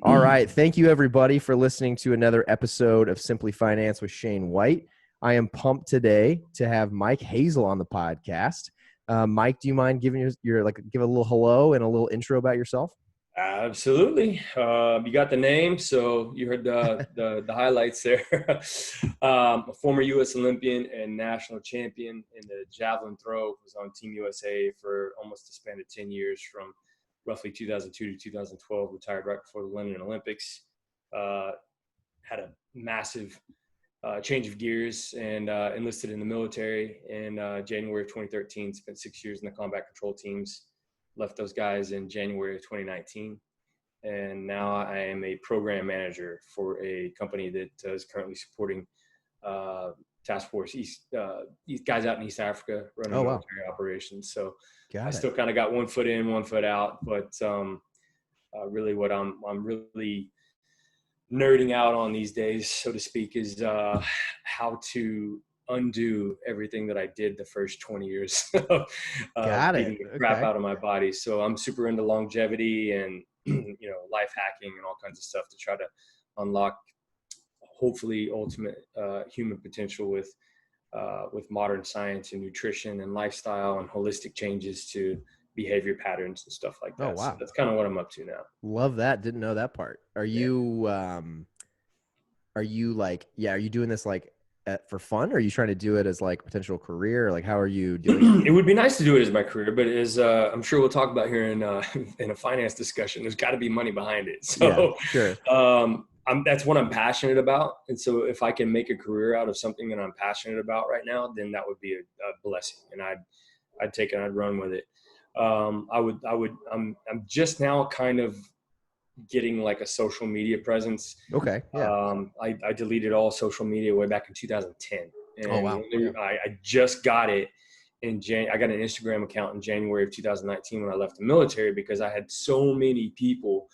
All right. Thank you, everybody, for listening to another episode of Simply Finance with Shane White. I am pumped today to have Mike Hazle on the podcast. Mike, do you mind giving give a little hello and a little intro about yourself? Absolutely. You got the name, so you heard the highlights there. A former U.S. Olympian and national champion in the javelin throw, was on Team USA for almost a span of 10 years, from roughly 2002 to 2012, retired right before the London Olympics. Had a massive change of gears and enlisted in the military in January of 2013, spent 6 years in the combat control teams. Left those guys in January of 2019. And now I am a program manager for a company that is currently supporting Task Force East guys out in East Africa running military operations. So I still kind of got one foot in, one foot out, but really what I'm really nerding out on these days, so to speak, is how to undo everything that I did the first 20 years of beating the crap out of my body. So I'm super into longevity and life hacking and all kinds of stuff to try to unlock hopefully ultimate human potential with modern science and nutrition and lifestyle and holistic changes to behavior patterns and stuff like that. Oh, wow. So that's kind of what I'm up to now. Love that. Didn't know that part. Are you doing this for fun? Or are you trying to do it as like potential career? Like, how are you doing it? It would be nice to do it as my career, but as I'm sure we'll talk about here in a finance discussion, there's got to be money behind it. So yeah, sure. That's what I'm passionate about. And so if I can make a career out of something that I'm passionate about right now, then that would be a blessing. And I'd take it, I'd run with it. I'm just now kind of getting like a social media presence. Okay. Yeah. I deleted all social media way back in 2010. And oh, wow. I just got it in I got an Instagram account in January of 2019 when I left the military, because I had so many people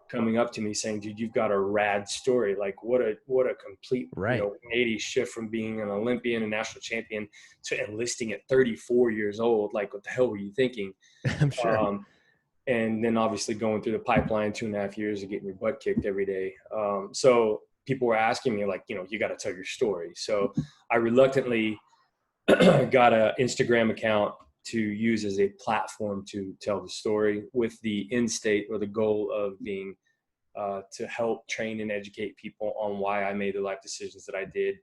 coming up to me saying, dude, you've got a rad story. Like what a complete 80 shift from being an Olympian and national champion to enlisting at 34 years old. Like, what the hell were you thinking? I'm sure. And then obviously going through the pipeline 2.5 years of getting your butt kicked every day. So people were asking me, like, you got to tell your story. So I reluctantly got an Instagram account to use as a platform to tell the story, with the end state or the goal of being to help train and educate people on why I made the life decisions that I did,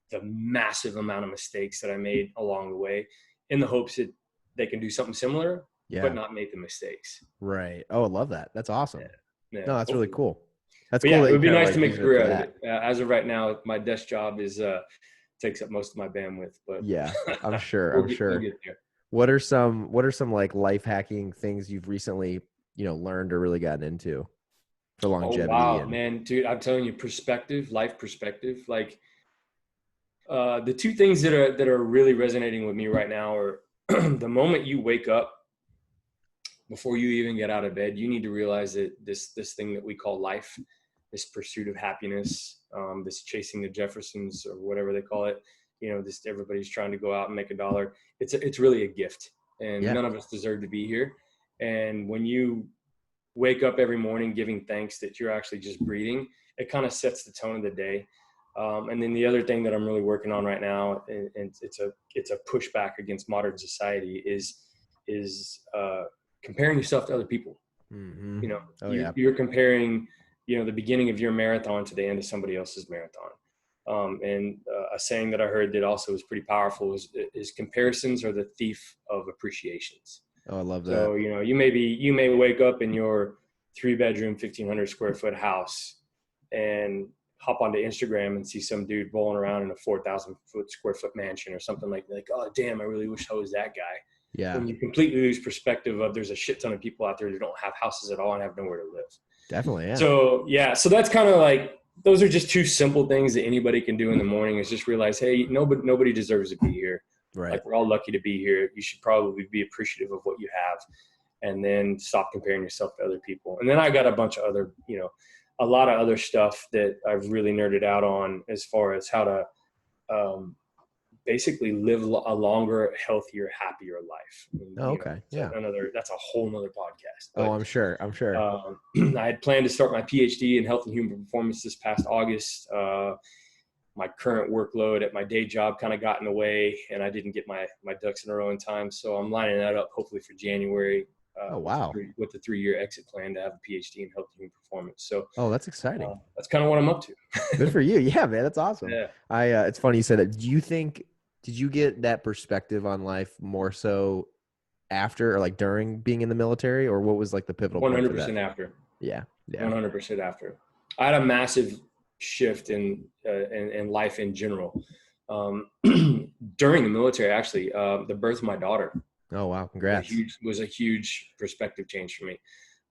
the massive amount of mistakes that I made along the way, in the hopes that they can do something similar, but not make the mistakes. Right. Oh, I love that. That's awesome. Yeah, no, that's really cool. That's cool. Yeah, it would be nice to make a career out of it. As of right now, my desk job takes up most of my bandwidth, but yeah, I'm sure. We'll get there. What are some like life hacking things you've recently, learned or really gotten into for longevity? Oh, wow, man, dude, I'm telling you, life perspective. Like the two things that are really resonating with me right now are the moment you wake up, before you even get out of bed, you need to realize that this thing that we call life, this pursuit of happiness, this chasing the Jeffersons or whatever they call it, this everybody's trying to go out and make $1. It's really a gift, and none of us deserve to be here. And when you wake up every morning giving thanks that you're actually just breathing, it kind of sets the tone of the day. And then the other thing that I'm really working on right now, and it's a pushback against modern society, is comparing yourself to other people. Mm-hmm. You're comparing, the beginning of your marathon to the end of somebody else's marathon. And a saying that I heard that also is pretty powerful is comparisons are the thief of appreciations. Oh, I love that. So, you may wake up in your 3-bedroom, 1,500 square foot house and hop onto Instagram and see some dude rolling around in a 4,000 square foot mansion or something like, oh, damn, I really wish I was that guy. Yeah. When you completely lose perspective of there's a shit ton of people out there that don't have houses at all and have nowhere to live. Definitely. Yeah. So that's kind of like, those are just two simple things that anybody can do in the morning, is just realize, hey, nobody deserves to be here. Right. Like, we're all lucky to be here. You should probably be appreciative of what you have, and then stop comparing yourself to other people. And then I got a bunch of other, a lot of other stuff that I've really nerded out on, as far as how to basically live a longer, healthier, happier life. And, Oh, okay. Yeah. That's a whole nother podcast. Oh, But I'm sure. I had planned to start my PhD in health and human performance this past August. My current workload at my day job kind of got in the way, and I didn't get my ducks in a row in time. So I'm lining that up hopefully for January. Oh, wow. With the 3-year exit plan to have a PhD in health and human performance. So Oh, that's exciting. that's kind of what I'm up to. Good for you. Yeah, man. That's awesome. Yeah. It's funny you said that. Did you get that perspective on life more so after or like during being in the military, or what was like the pivotal point for that? 100% after. Yeah. 100% after. I had a massive shift in life in general. During the military, actually, the birth of my daughter. Oh, wow. Congrats. Was a huge perspective change for me.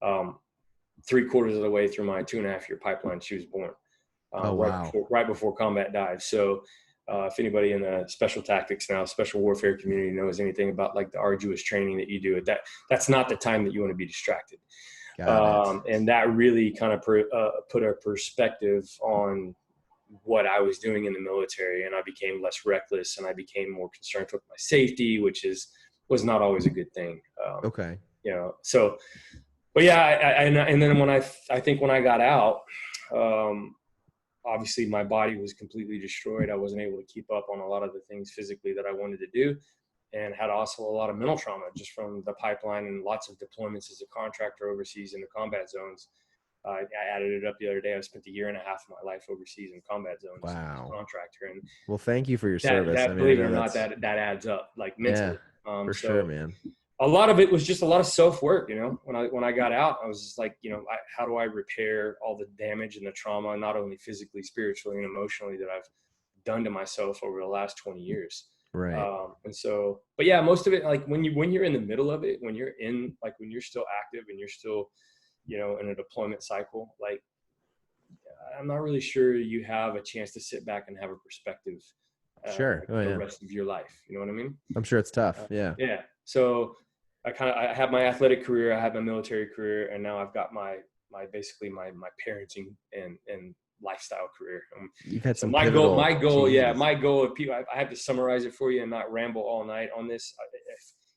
3/4 of the way through my 2.5-year pipeline, she was born. Right before combat dive. So if anybody in the special tactics now, special warfare community knows anything about like the arduous training that you do, that's not the time that you want to be distracted. And that really kind of put a perspective on what I was doing in the military, and I became less reckless, and I became more concerned with my safety, which was not always a good thing. Okay. So, but yeah, and then when I think when I got out, obviously my body was completely destroyed. I wasn't able to keep up on a lot of the things physically that I wanted to do, and had also a lot of mental trauma just from the pipeline and lots of deployments as a contractor overseas in the combat zones. I added it up the other day. I spent 1.5 years of my life overseas in combat zones as a contractor. And well, thank you for your service. Believe it or not, that adds up like mentally. Yeah, for sure, man. A lot of it was just a lot of self-work. When I got out, I was just like, how do I repair all the damage and the trauma, not only physically, spiritually, and emotionally, that I've done to myself over the last 20 years. Right. But yeah, most of it, like when you're in the middle of it, when you're still active and you're still, in a deployment cycle, like I'm not really sure you have a chance to sit back and have a perspective. The rest of your life. You know what I mean? I'm sure it's tough. Yeah. So I have my athletic career, I have my military career, and now I've got my basically my parenting and lifestyle career. You've had some my goal. If people, I have to summarize it for you and not ramble all night on this.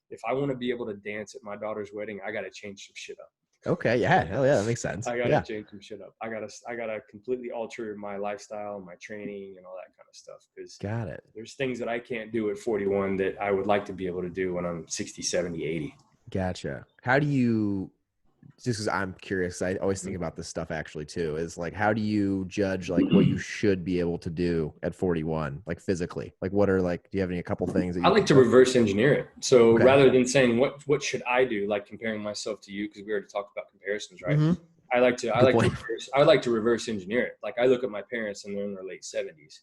If I want to be able to dance at my daughter's wedding, I got to change some shit up. Okay. Yeah. Hell yeah. That makes sense. I gotta change some shit up. I gotta completely alter my lifestyle, my training, and all that kind of stuff. Because there's things that I can't do at 41 that I would like to be able to do when I'm 60, 70, 80. Gotcha. How do you, just because I'm curious, I always think about this stuff actually too, is like, how do you judge like what you should be able to do at 41, like physically? Like what are like, do you have a couple things that I like to reverse engineer it. So rather than saying what should I do, like comparing myself to you, because we already talked about comparisons, right? Mm-hmm. I like to reverse engineer it. Like I look at my parents and they're in their late 70s,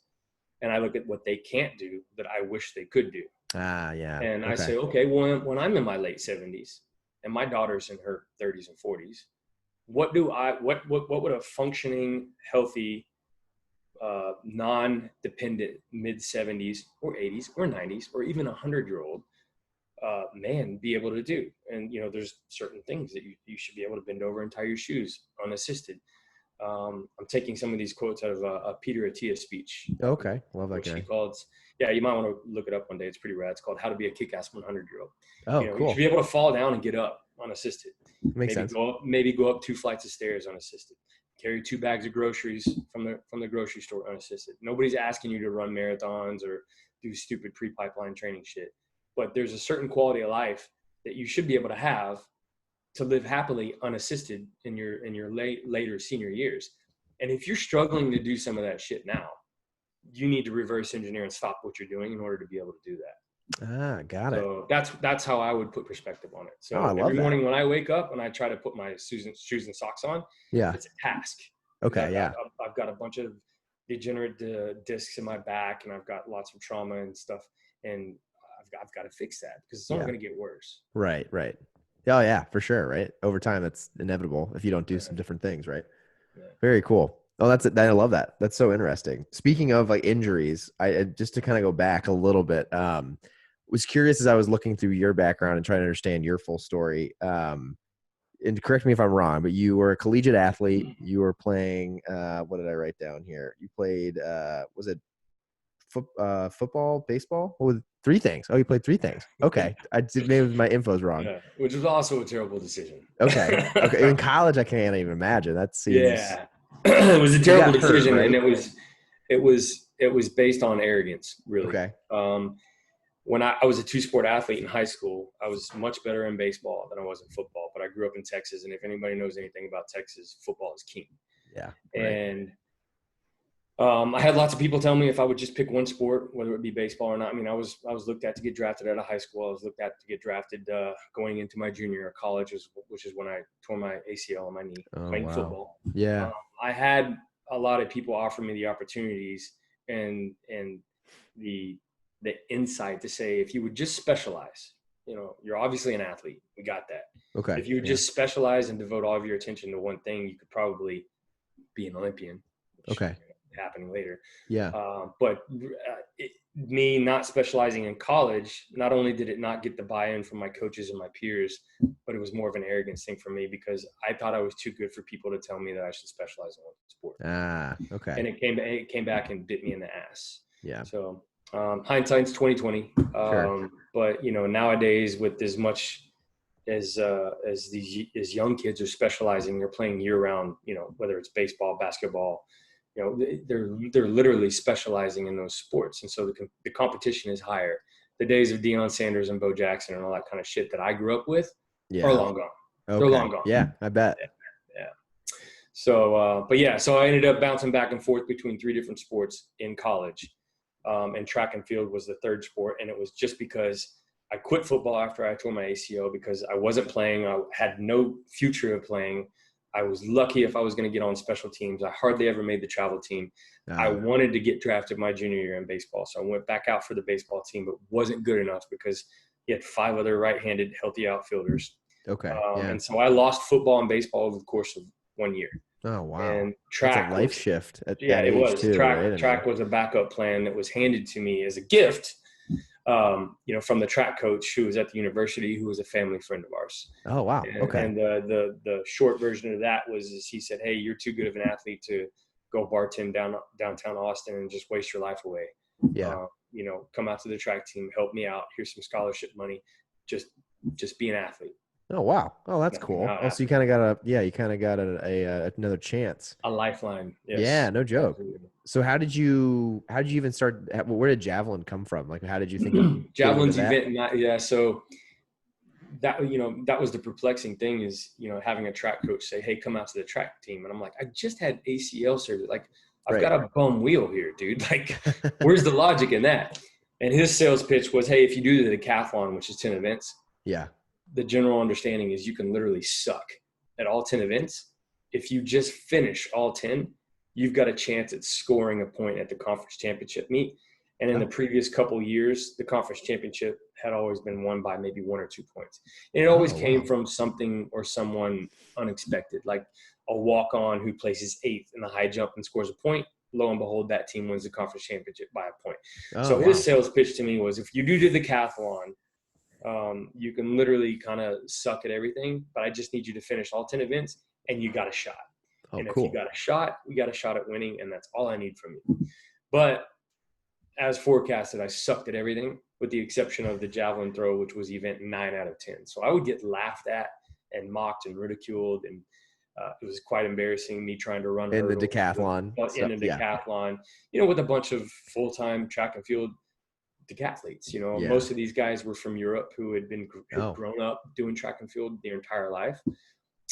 and I look at what they can't do that I wish they could do. Yeah. And I say, okay, well, when I'm in my late 70s and my daughter's in her 30s and 40s, what would a functioning, healthy, non-dependent mid 70s or 80s or 90s or even 100-year-old man be able to do? And there's certain things that you should be able to bend over and tie your shoes unassisted. I'm taking some of these quotes out of a Peter Attia's speech. Okay, love that guy. You might want to look it up one day. It's pretty rad. It's called "How to Be a Kick-Ass 100-Year-Old." Oh, cool. You should be able to fall down and get up unassisted. Makes sense. Maybe go up 2 flights of stairs unassisted. Carry 2 bags of groceries from the grocery store unassisted. Nobody's asking you to run marathons or do stupid pre-pipeline training shit. But there's a certain quality of life that you should be able to have to live happily unassisted in your later senior years. And if you're struggling to do some of that shit now, you need to reverse engineer and stop what you're doing in order to be able to do that. Got it. So that's how I would put perspective on it. So every morning when I wake up and I try to put my shoes and socks on, it's a task. Okay. I've got a bunch of degenerate discs in my back, and I've got lots of trauma and stuff, and I've got to fix that because it's only going to get worse. Right. Oh yeah, for sure. Right. Over time, that's inevitable if you don't do some different things. Right. Yeah. Very cool. Oh, that's it. I love that. That's so interesting. Speaking of like injuries, I just to kind of go back a little bit, was curious as I was looking through your background and trying to understand your full story. And correct me if I'm wrong, but you were a collegiate athlete. You were playing, what did I write down here? You played, was it football, baseball. What was 3 things? Oh, you played 3 things. Okay, I did. Maybe my info's wrong. Yeah, which was also a terrible decision. Okay. In college, I can't even imagine. That seems. Yeah, it was a terrible decision, right? and it was based on arrogance, really. Okay. When I was a 2-sport athlete in high school, I was much better in baseball than I was in football. But I grew up in Texas, and if anybody knows anything about Texas, football is king. Yeah. Right. And I had lots of people tell me if I would just pick one sport, whether it be baseball or not. I mean, I was looked at to get drafted out of high school. I was looked at to get drafted going into my junior year of college, which is when I tore my ACL on my knee playing football. Yeah. I had a lot of people offer me the opportunities and the insight to say, if you would just specialize, you're obviously an athlete. We got that. Okay. If you would just specialize and devote all of your attention to one thing, you could probably be an Olympian. Okay. Happening later. Yeah. But me not specializing in college, not only did it not get the buy-in from my coaches and my peers, but it was more of an arrogance thing for me because I thought I was too good for people to tell me that I should specialize in one sport. Okay. And it came back and bit me in the ass. Yeah. So hindsight's 2020. Sure. But nowadays with as much as young kids are specializing, they're playing year round, whether it's baseball, basketball, they're literally specializing in those sports. And so the competition is higher. The days of Deion Sanders and Bo Jackson and all that kind of shit that I grew up with are long gone. Okay. They're long gone. Yeah, I bet. Yeah. So, so I ended up bouncing back and forth between 3 different sports in college. And track and field was the 3rd sport. And it was just because I quit football after I tore my ACL because I wasn't playing. I had no future of playing. I was lucky if I was going to get on special teams. I hardly ever made the travel team. I wanted to get drafted my junior year in baseball. So I went back out for the baseball team, but wasn't good enough because he had 5 other right-handed healthy outfielders. Okay. And so I lost football and baseball over the course of 1 year. Oh, wow. And track That's a life shift at that it age was. too, Track was a backup plan that was handed to me as a gift. From the track coach who was at the university, who was a family friend of ours. Oh, wow. Okay. And the short version of that was he said, "Hey, you're too good of an athlete to go bartend downtown Austin and just waste your life away. Yeah. Come out to the track team, help me out. Here's some scholarship money. Just be an athlete." Oh, wow. Oh, that's cool. Oh, so you kind of got another chance. A lifeline. Yes. Yeah, no joke. Absolutely. So how did you even start? Where did javelin come from? Like, how did you think of javelin's event? Yeah. So that, that was the perplexing thing is, having a track coach say, "Hey, come out to the track team." And I'm like, I just had ACL surgery. Like, I've got a bum wheel here, dude. Like, where's the logic in that? And his sales pitch was, "Hey, if you do the decathlon, which is 10 events, yeah, the general understanding is you can literally suck at all 10 events. If you just finish all 10, you've got a chance at scoring a point at the conference championship meet." And in the previous couple of years, the conference championship had always been won by maybe 1 or 2 points. And it always came from something or someone unexpected, like a walk-on who places 8th in the high jump and scores a point. Lo and behold, that team wins the conference championship by a point. His sales pitch to me was, if you do the decathlon, you can literally kind of suck at everything, but I just need you to finish all 10 events and you got a shot. If you got a shot, we got a shot at winning, and that's all I need from you. But as forecasted, I sucked at everything with the exception of the javelin throw, which was event 9 out of 10. So I would get laughed at and mocked and ridiculed, and it was quite embarrassing, me trying to run in the decathlon. With a bunch of full-time track and field decathletes. Most of these guys were from Europe who had grown up doing track and field their entire life.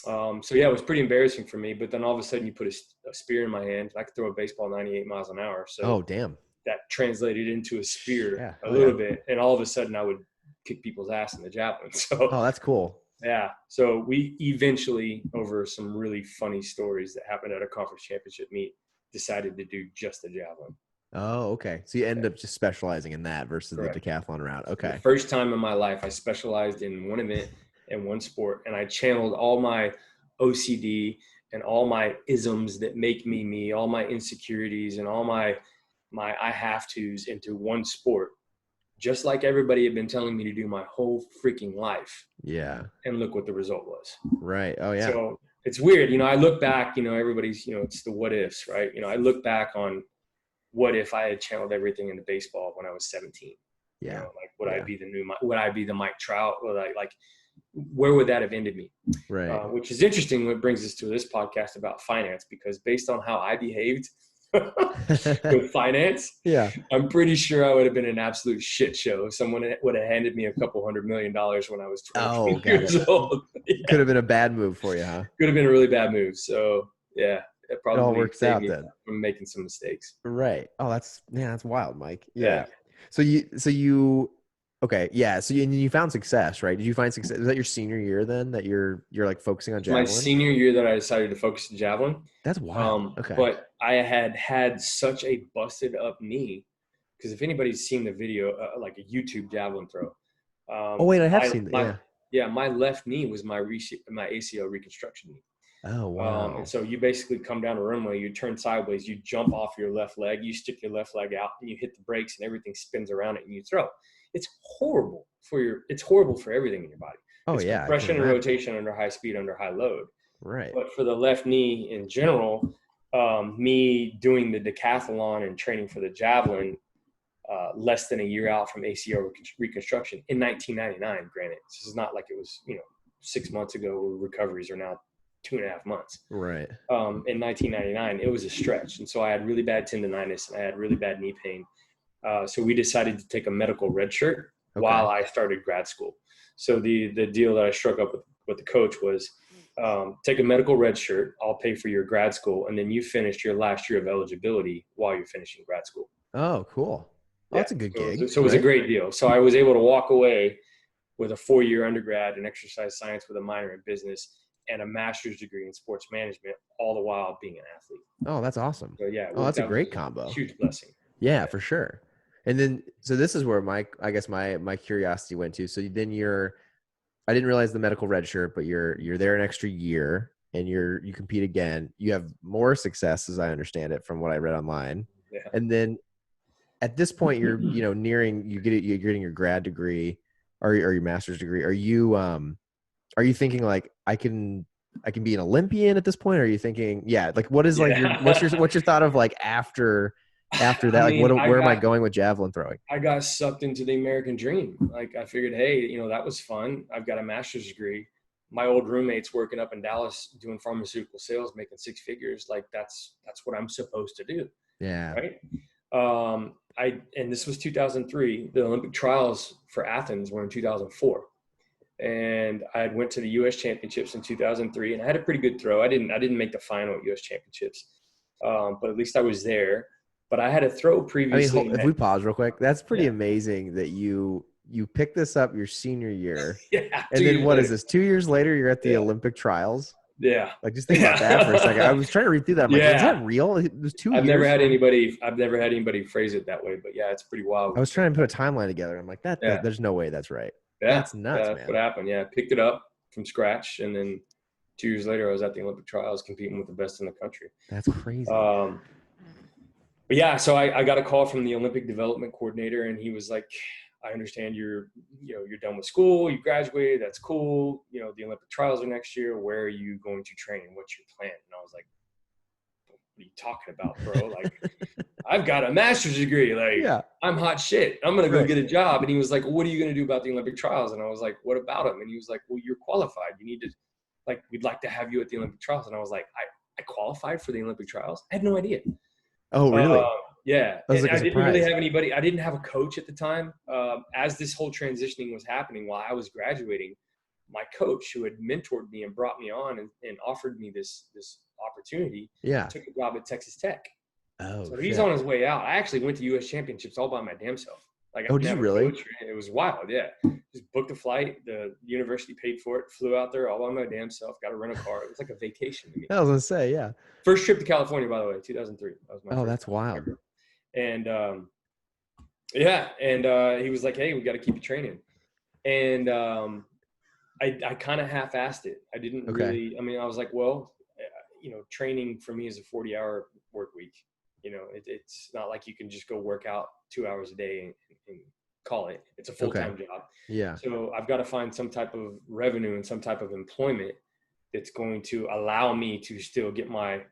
It was pretty embarrassing for me. But then all of a sudden, you put a spear in my hand. I could throw a baseball 98 miles an hour. So damn, that translated into a spear a little bit, and all of a sudden, I would kick people's ass in the javelin. So that's cool. Yeah. So we eventually, over some really funny stories that happened at a conference championship meet, decided to do just the javelin. Oh, okay. So you end up just specializing in that versus the decathlon route. Okay. The first time in my life, I specialized in one event and one sport, and I channeled all my OCD and all my isms that make me me, all my insecurities and all my I have to's into one sport, just like everybody had been telling me to do my whole freaking life. Yeah. And look what the result was. Right. Oh, yeah. So it's weird. I look back, everybody's, it's the what ifs, right? I look back on what if I had channeled everything into baseball when I was 17? Yeah. You know, like, would I be the Mike Trout? Where would that have ended me? Right. Which is interesting. What brings us to this podcast about finance, because based on how I behaved with finance, Yeah. I'm pretty sure I would have been an absolute shit show if someone would have handed me a couple $100 million when I was 23 years old. Yeah. Could have been a bad move for you, huh? Could have been a really bad move. So yeah, it It all probably works saved out me then. from making some mistakes. Right. Oh, that's wild, Mike. Yeah. So okay. Yeah. So you found success, right? Did you find success? Is that your senior year then that you're like focusing on It's my javelin? senior year that I decided to focus on javelin. That's wild. Okay. But I had such a busted up knee, because if anybody's seen the video, like a YouTube javelin throw. Oh wait, I have seen that. Yeah. My left knee was my ACL reconstruction knee. Oh wow. And so you basically come down a runway, you turn sideways, you jump off your left leg, you stick your left leg out, and you hit the brakes, and everything spins around it, and you throw. It's horrible for everything in your body. Oh it's yeah. Compression and rotation under high speed, under high load. Right. But for the left knee in general, me doing the decathlon and training for the javelin, less than a year out from ACL reconstruction in 1999. Granted, this is not like it was 6 months ago, where recoveries are now 2.5 months. Right. In 1999, it was a stretch. And so I had really bad tendonitis and I had really bad knee pain. So we decided to take a medical red shirt while I started grad school. So the deal that I struck up with the coach was, take a medical red shirt, I'll pay for your grad school, and then you finished your last year of eligibility while you're finishing grad school. Oh, cool. Oh, that's a good gig. So it was a great deal. So I was able to walk away with a 4-year undergrad in exercise science with a minor in business and a master's degree in sports management, all the while being an athlete. Oh, that's awesome. So yeah. Oh, that's a great combo. Huge blessing. Yeah, for sure. And then, so this is where my curiosity went to. So then I didn't realize the medical red shirt, but you're there an extra year and you compete again. You have more success, as I understand it, from what I read online. Yeah. And then at this point, you're you're getting your grad degree or your master's degree. Are you thinking like I can be an Olympian at this point? Or are you thinking, like what is like what's your thought of like after that? Where am I going with javelin throwing? I got sucked into the American dream. Like I figured, hey, that was fun. I've got a master's degree. My old roommate's working up in Dallas doing pharmaceutical sales, making 6 figures. Like that's what I'm supposed to do. Yeah. Right. And this was 2003. The Olympic trials for Athens were in 2004. And I went to the U.S. Championships in 2003, and I had a pretty good throw. I didn't make the final at U.S. Championships, but at least I was there. But I had a throw previously. I mean, if we pause real quick, that's pretty amazing that you picked this up your senior year. Yeah. And then what is this? 2 years later, you're at the Olympic trials. Yeah. Like just think about that for a second. I was trying to read through that. I'm like, is that real? It was 2 years. I've never had anybody phrase it that way, but yeah, it's pretty wild. I was trying to put a timeline together. I'm like, there's no way that's right. Yeah. That's nuts, man. That's what happened. Yeah. I picked it up from scratch. And then 2 years later, I was at the Olympic trials competing with the best in the country. That's crazy. But yeah, so I got a call from the Olympic development coordinator, and he was like, I understand you're done with school, you graduated, that's cool. The Olympic trials are next year. Where are you going to train? What's your plan? And I was like, what are you talking about, bro? Like, I've got a master's degree. Like, I'm hot shit. I'm going to go get a job. And he was like, what are you going to do about the Olympic trials? And I was like, what about them? And he was like, well, you're qualified. You need to, like, we'd like to have you at the Olympic trials. And I was like, I qualified for the Olympic trials? I had no idea. Oh, really? Yeah. I didn't really have anybody. I didn't have a coach at the time. As this whole transitioning was happening while I was graduating, my coach, who had mentored me and brought me on and offered me this opportunity, took a job at Texas Tech. Oh, so he's on his way out. I actually went to U.S. Championships all by my damn self. Like, did you really? It was wild. Yeah. Just booked a flight. The university paid for it. Flew out there all by my damn self. Got to rent a car. It was like a vacation to me. I was going to say, yeah. First trip to California, by the way, 2003. That was my first that's wild. trip. And he was like, hey, we got to keep you training. And I kind of half-assed it. I didn't really, I was like, well, training for me is a 40-hour work week. It's not like you can just go work out 2 hours a day and call it. It's a full-time job. Yeah. So I've got to find some type of revenue and some type of employment that's going to allow me to still get my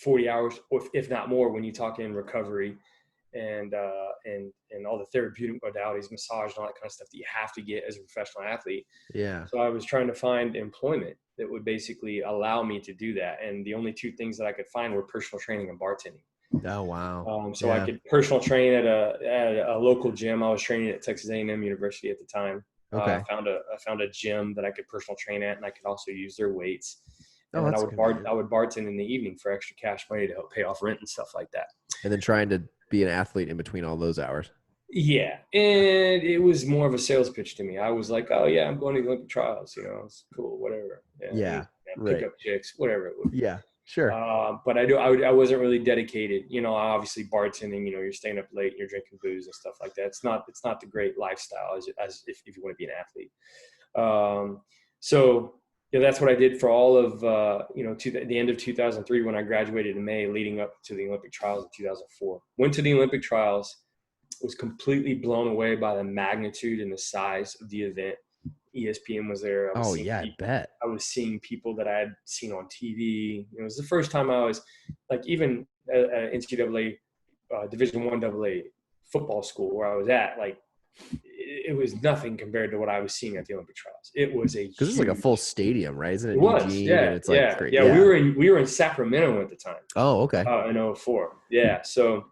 40 hours, or if not more, when you talk in recovery and all the therapeutic modalities, massage and all that kind of stuff that you have to get as a professional athlete. Yeah. So I was trying to find employment that would basically allow me to do that. And the only two things that I could find were personal training and bartending. Oh, wow. So I could personal train at a local gym. I was training at Texas A&M University at the time. Okay. I found a gym that I could personal train at, and I could also use their weights. And then that's I would bartend in the evening for extra cash money to help pay off rent and stuff like that. And then trying to be an athlete in between all those hours. Yeah. And it was more of a sales pitch to me. I was like, oh yeah, I'm going to the Olympic trials, it's cool, whatever. Yeah. Pick up chicks, whatever it would be. Yeah, sure. But I wasn't really dedicated, obviously bartending, you're staying up late, you're drinking booze and stuff like that. It's not the great lifestyle as if you want to be an athlete. So that's what I did for all of, to the end of 2003 when I graduated in May, leading up to the Olympic trials in 2004. Went to the Olympic trials, was completely blown away by the magnitude and the size of the event. ESPN was there. I bet. I was seeing people that I had seen on TV. It was the first time I was like, even at NCAA, Division I AA football school where I was at, like, it was nothing compared to what I was seeing at the Olympic trials. It was because it's like a full stadium, right? Isn't it? It was, yeah, it's like great. Yeah. We were in Sacramento at the time. Oh, okay. In 2004. Yeah. So,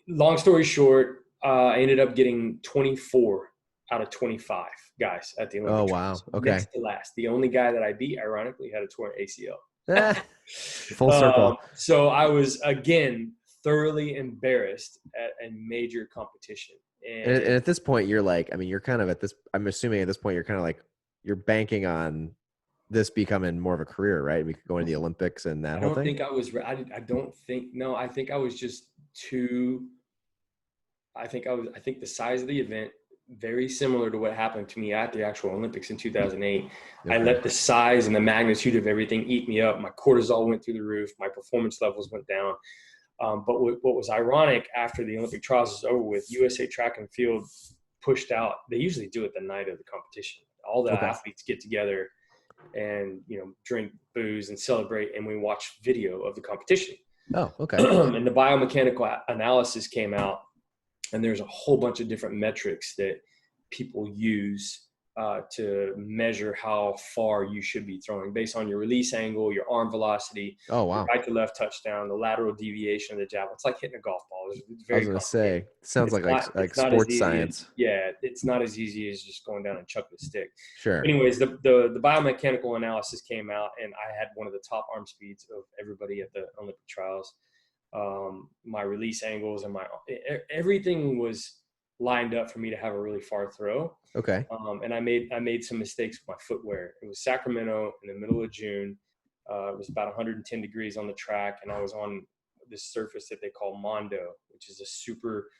long story short, I ended up getting 24 out of 25 guys at the Olympic trials. Okay. Next to last. The only guy that I beat, ironically, had a torn ACL. Full circle. So I was, again, thoroughly embarrassed at a major competition. And at this point, you're like, you're kind of I'm assuming at this point, you're kind of like, you're banking on this becoming more of a career, right? Going to the Olympics and that whole thing. I think I was just too, I think the size of the event, very similar to what happened to me at the actual Olympics in 2008. Okay. I let the size and the magnitude of everything eat me up. My cortisol went through the roof. My performance levels went down. But what was ironic after the Olympic trials was over with, USA Track and Field pushed out. They usually do it the night of the competition. All the athletes get together and, drink booze and celebrate, and we watch video of the competition. Oh, okay. And the biomechanical analysis came out, and there's a whole bunch of different metrics that people use to measure how far you should be throwing based on your release angle, your arm velocity, right to left touchdown, the lateral deviation of the javelin. It's like hitting a golf ball. It's very I was going to say, it sounds like sports science. It's not as easy as just going down and chucking a stick. Sure. Anyways, the biomechanical analysis came out, and I had one of the top arm speeds of everybody at the Olympic trials. My release angles and everything was lined up for me to have a really far throw. Okay. And I made some mistakes with my footwear. It was Sacramento in the middle of June. It was about 110 degrees on the track, and I was on this surface that they call Mondo, which is a super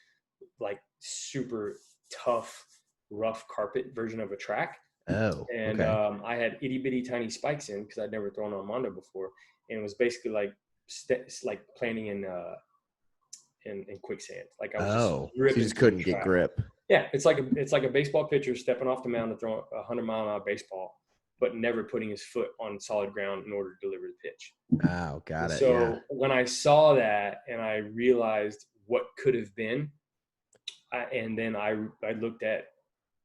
tough, rough carpet version of a track. Oh. And okay. I had itty bitty tiny spikes in because I'd never thrown on Mondo before, and it was basically like planning in quicksand. Like I was so you just couldn't get grip. Yeah, it's like a baseball pitcher stepping off the mound to throw a 100-mile-an-hour baseball, but never putting his foot on solid ground in order to deliver the pitch. Oh, got it. So when I saw that and I realized what could have been, and then I looked at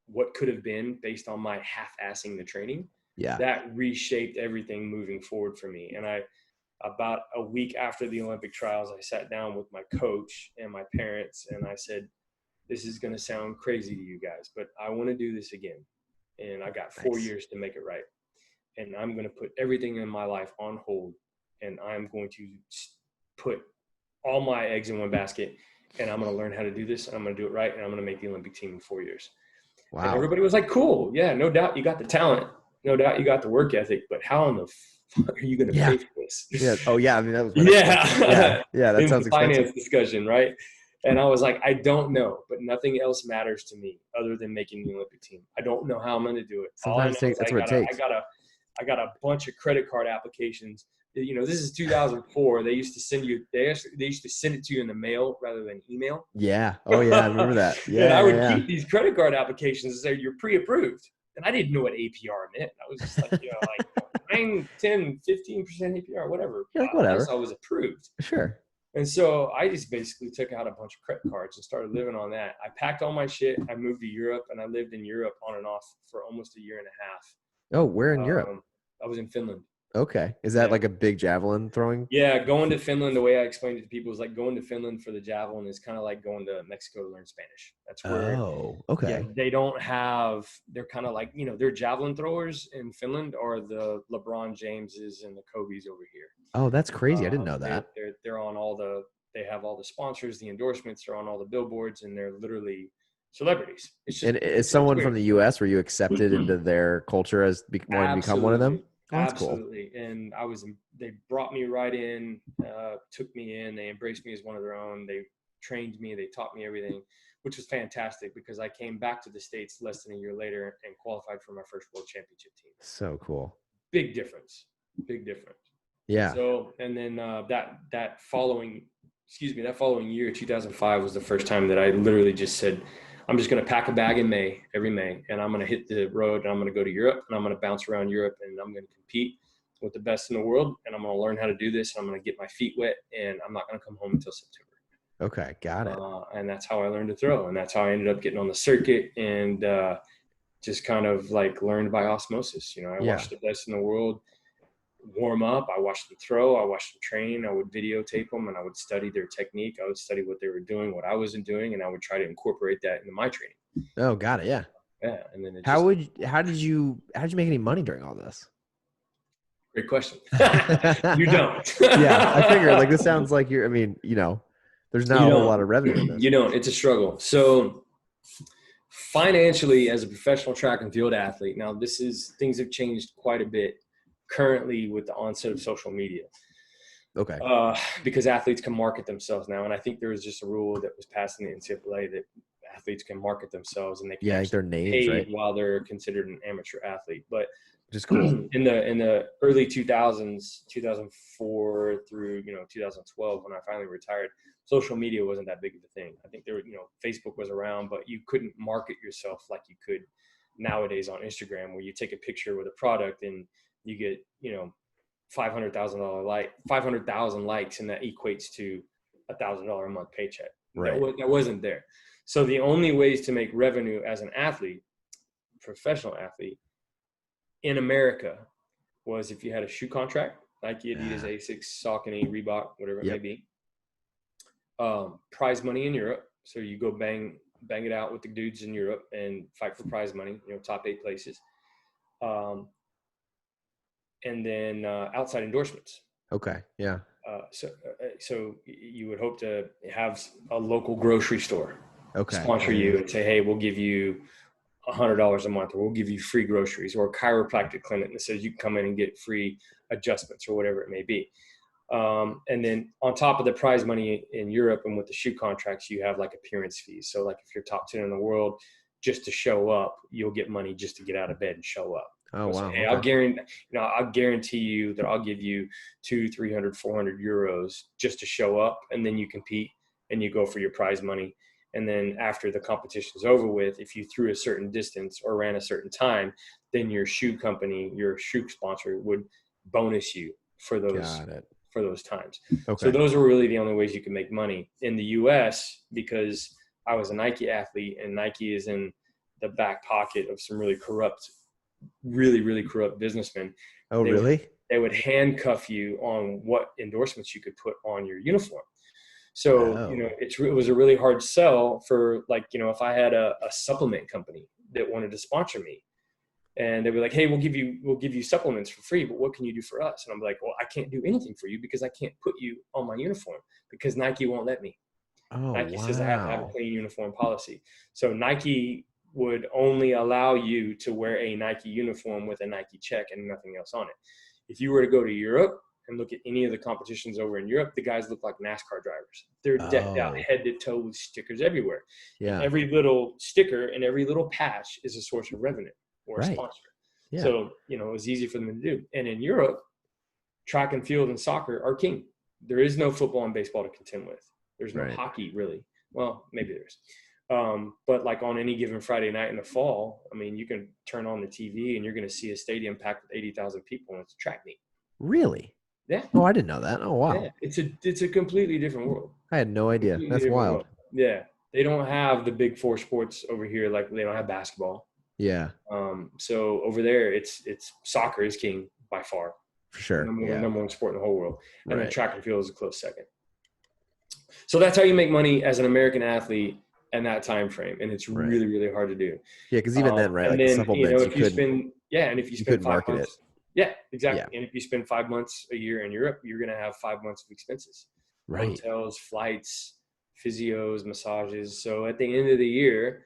what could have been based on my half-assing the training. Yeah, that reshaped everything moving forward for me. And about a week after the Olympic trials, I sat down with my coach and my parents, and I said, this is going to sound crazy to you guys, but I want to do this again. And I got 4 years to make it right. And I'm going to put everything in my life on hold, and I'm going to put all my eggs in one basket, and I'm going to learn how to do this, and I'm going to do it right, and I'm going to make the Olympic team in 4 years. Wow. And everybody was like, cool. Yeah, no doubt you got the talent. No doubt you got the work ethic, but how in the fuck are you going to pay for this? Yeah. Oh, yeah. I mean, that was that sounds expensive. Finance discussion, right? And I was like, I don't know, but nothing else matters to me other than making the Olympic team. I don't know how I'm going to do it. Sometimes that's what it takes. I got a bunch of credit card applications. This is 2004. They used to send you. They used to send it to you in the mail rather than email. Yeah. Oh yeah, I remember that. Yeah. And I would keep these credit card applications and say you're pre-approved, and I didn't know what APR meant. I was just like, 9, 10, 15% APR, whatever. You're like, Unless whatever. I was approved. Sure. And so I just basically took out a bunch of credit cards and started living on that. I packed all my shit. I moved to Europe, and I lived in Europe on and off for almost a year and a half. Oh, where in Europe? I was in Finland. Okay. Is that like a big javelin throwing? Yeah, going to Finland, the way I explained it to people is like going to Finland for the javelin is kind of like going to Mexico to learn Spanish. That's where, okay. Yeah, they don't have, they're kind of like, they're javelin throwers in Finland are the LeBron Jameses and the Kobe's over here. Oh, that's crazy. I didn't know that. They're on they have all the sponsors, the endorsements, they're on all the billboards, and they're literally celebrities. And is someone from the U.S. were you accepted into their culture as wanting to become one of them? Oh, that's Absolutely. Cool. And they brought me right in, took me in, they embraced me as one of their own. They trained me, they taught me everything, which was fantastic because I came back to the States less than a year later and qualified for my first world championship team. So cool. Big difference. Yeah. So, and then that following year, 2005 was the first time that I literally just said, I'm just going to pack a bag in every May, and I'm going to hit the road, and I'm going to go to Europe, and I'm going to bounce around Europe, and I'm going to compete with the best in the world, and I'm going to learn how to do this, and I'm going to get my feet wet, and I'm not going to come home until September. Okay, got it. And that's how I learned to throw, and that's how I ended up getting on the circuit, and just kind of like learned by osmosis. I watched the best in the world warm up. I watched them throw. I watched them train. I would videotape them, and I would study their technique. I would study what they were doing, what I wasn't doing, and I would try to incorporate that into my training. Oh, got it. Yeah. Yeah. And then how did you make any money during all this? Great question. You don't. Yeah, I figured like this sounds like there's not a whole lot of revenue in this. It's a struggle. So financially, as a professional track and field athlete, now things have changed quite a bit currently with the onset of social media. Okay. Because athletes can market themselves now. And I think there was just a rule that was passed in the NCAA that athletes can market themselves and they can their names, right? while they're considered an amateur athlete. But just cool. in the early 2000s, 2004 through 2012, when I finally retired, social media wasn't that big of a thing. I think Facebook was around, but you couldn't market yourself like you could nowadays on Instagram, where you take a picture with a product and you get 500,000 likes, and that equates to $1,000 a month paycheck. Right. That wasn't there. So the only ways to make revenue as an athlete, professional athlete, in America was if you had a shoe contract, Nike, Adidas, Asics, Saucony, Reebok, whatever it may be. Prize money in Europe. So you go bang it out with the dudes in Europe and fight for prize money, top 8 places. And then outside endorsements. Okay. Yeah. So you would hope to have a local grocery store sponsor you and say, hey, we'll give you $100 a month, or we'll give you free groceries, or a chiropractic clinic that says you can come in and get free adjustments or whatever it may be. And then on top of the prize money in Europe and with the shoe contracts, you have like appearance fees. So like if you're top 10 in the world, just to show up, you'll get money just to get out of bed and show up. Oh, wow. Hey, I'll guarantee you that I'll give you 200, 300, 400 euros just to show up. And then you compete and you go for your prize money. And then after the competition's over with, if you threw a certain distance or ran a certain time, then your shoe company, your shoe sponsor would bonus you for those times. Okay. So those were really the only ways you could make money in the US, because I was a Nike athlete, and Nike is in the back pocket of some really corrupt businessmen. Oh, really? They would handcuff you on what endorsements you could put on your uniform. So, it was a really hard sell for, like, if I had a supplement company that wanted to sponsor me, and they were like, hey, we'll give you supplements for free, but what can you do for us? And I'm like, well, I can't do anything for you because I can't put you on my uniform because Nike won't let me. Nike says I have to have a clean uniform policy. So Nike would only allow you to wear a Nike uniform with a Nike check and nothing else on it. If you were to go to Europe and look at any of the competitions over in Europe, the guys look like NASCAR drivers. They're decked out head to toe with stickers everywhere. Yeah. And every little sticker and every little patch is a source of revenue or a sponsor. Yeah. So, it was easy for them to do. And in Europe, track and field and soccer are king. There is no football and baseball to contend with. There's no hockey, really. Well, maybe there's. But like on any given Friday night in the fall, I mean, you can turn on the TV and you're going to see a stadium packed with 80,000 people and it's a track meet. Really? Yeah. Oh, I didn't know that. Oh, wow. Yeah. It's a completely different world. I had no idea. Completely That's different wild. world. Yeah. They don't have the big four sports over here. Like they don't have basketball. Yeah. So over there, it's soccer is king by far. For sure. Number one sport in the whole world. And then Right. track and field is a close second. So that's how you make money as an American athlete in that time frame. And it's Right. really, really hard to do. Yeah, because even then, right? And Like the then, supplements, if you spend, and if you spend 5 market months, yeah, exactly. Yeah. And if you spend 5 months a year in Europe, you're going to have 5 months of expenses, Right. hotels, flights, physios, massages. So at the end of the year,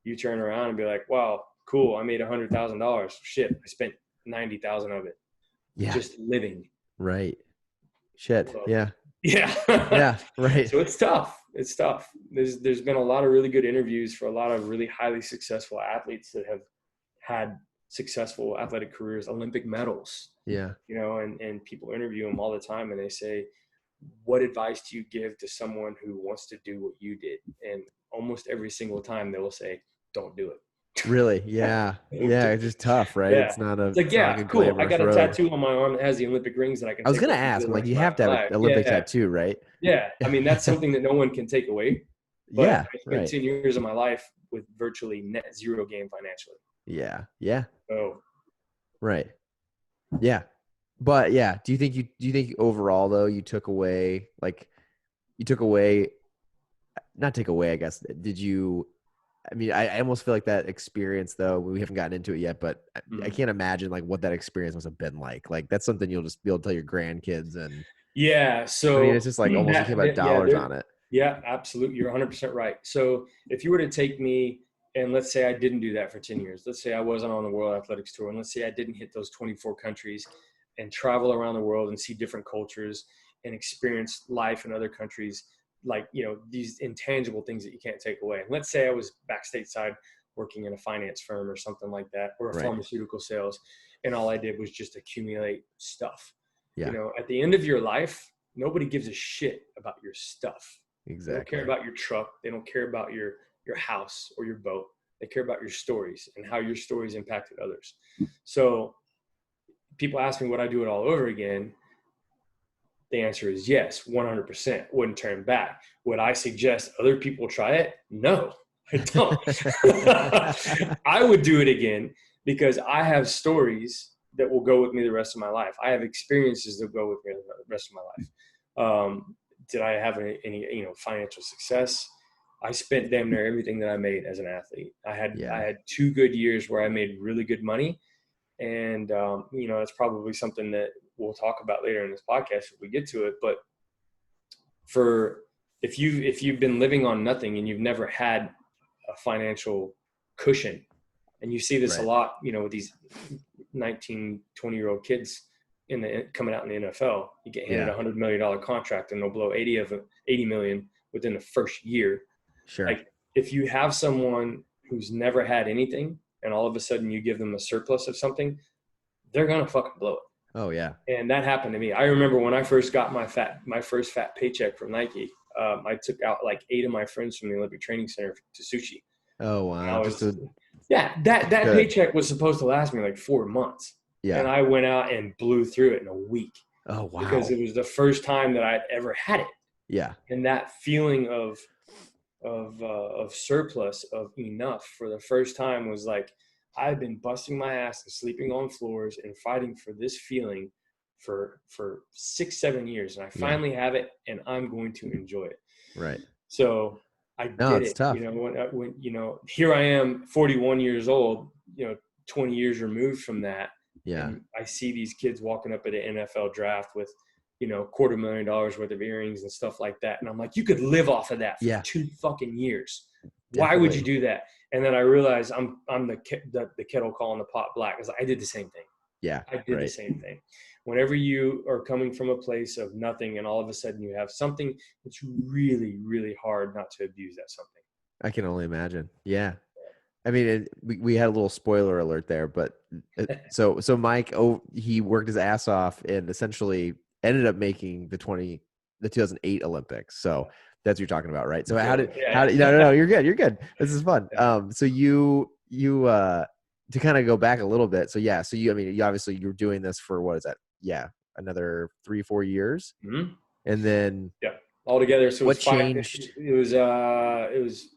you turn around and be like, wow, cool. I made $100,000. Shit. I spent 90,000 of it. Yeah. Just living. Right. Shit. So, yeah. Yeah. Yeah. Right. So it's tough. It's tough. There's been a lot of really good interviews for a lot of really highly successful athletes that have had successful athletic careers, Olympic medals. Yeah. You know, and people interview them all the time and they say, what advice do you give to someone who wants to do what you did? And almost every single time they will say, don't do it. Really? Yeah. Yeah. It's just tough, right? Yeah. It's not a, It's like, yeah, a cool. I got a road. tattoo on my arm that has the Olympic rings that I can. I was going to ask, like, you have to have an Olympic tattoo, right? Yeah. I mean, that's something that no one can take away. But Yeah. I spent 10 years of my life with virtually net zero gain financially. Yeah. Yeah. Oh. Right. Yeah. But yeah, do you think overall though not take away, I guess, I almost feel like that experience though, we haven't gotten into it yet, but I can't imagine like what that experience must have been like. Like that's something you'll just be able to tell your grandkids and yeah. So it's just like almost you think about dollars on it. Yeah, absolutely. You're 100% right. So if you were to take me and let's say I didn't do that for 10 years, let's say I wasn't on the World Athletics Tour, and let's say I didn't hit those 24 countries and travel around the world and see different cultures and experience life in other countries, like, these intangible things that you can't take away. And let's say I was back stateside working in a finance firm or something like that, or a pharmaceutical sales, and all I did was just accumulate stuff. Yeah. At the end of your life, nobody gives a shit about your stuff. Exactly. They don't care about your truck. They don't care about your house or your boat. They care about your stories and how your stories impacted others. So people ask me, would I do it all over again? The answer is yes, 100%. Wouldn't turn back. Would I suggest other people try it? No, I don't. I would do it again because I have stories that will go with me the rest of my life. I have experiences that go with me the rest of my life. Did I have any financial success? I spent damn near everything that I made as an athlete. I had 2 good years where I made really good money. And, that's probably something that we'll talk about later in this podcast if we get to it. But if you've been living on nothing and you've never had a financial cushion, and you see this a lot, with these 19, 20-year-old kids coming out in the NFL, you get handed $100 million contract and they'll blow 80 million within the first year. Sure. Like if you have someone who's never had anything and all of a sudden you give them a surplus of something, they're going to fucking blow it. Oh yeah. And that happened to me. I remember when I first got my first fat paycheck from Nike, I took out like 8 of my friends from the Olympic Training Center to sushi. Oh wow. That paycheck was supposed to last me like 4 months. Yeah. And I went out and blew through it in a week. Oh wow. Because it was the first time that I'd ever had it. Yeah. And that feeling of surplus, of enough for the first time was like, I've been busting my ass and sleeping on floors and fighting for this feeling for 6-7 years. And I finally have it and I'm going to enjoy it. Right. So I did it. Tough. When here I am 41 years old, 20 years removed from that. Yeah. And I see these kids walking up at an NFL draft with, $250,000 worth of earrings and stuff like that. And I'm like, you could live off of that for 2 fucking years. Definitely. Why would you do that? And then I realized I'm the kettle calling the pot black, because I did the same thing. Yeah. I did the same thing. Whenever you are coming from a place of nothing and all of a sudden you have something, it's really, really hard not to abuse that something. I can only imagine. Yeah. I mean, we had a little spoiler alert there, but so Mike, he worked his ass off and essentially ended up making the 2008 Olympics. So That's what you're talking about, right? So Yeah. no, you're good. You're good. This is fun. So you to kind of go back a little bit. So yeah, so I mean, you obviously you're doing this for what is that? Yeah, another 3-4 years. Mm-hmm. And then Yeah, altogether. So what it's five. changed? It was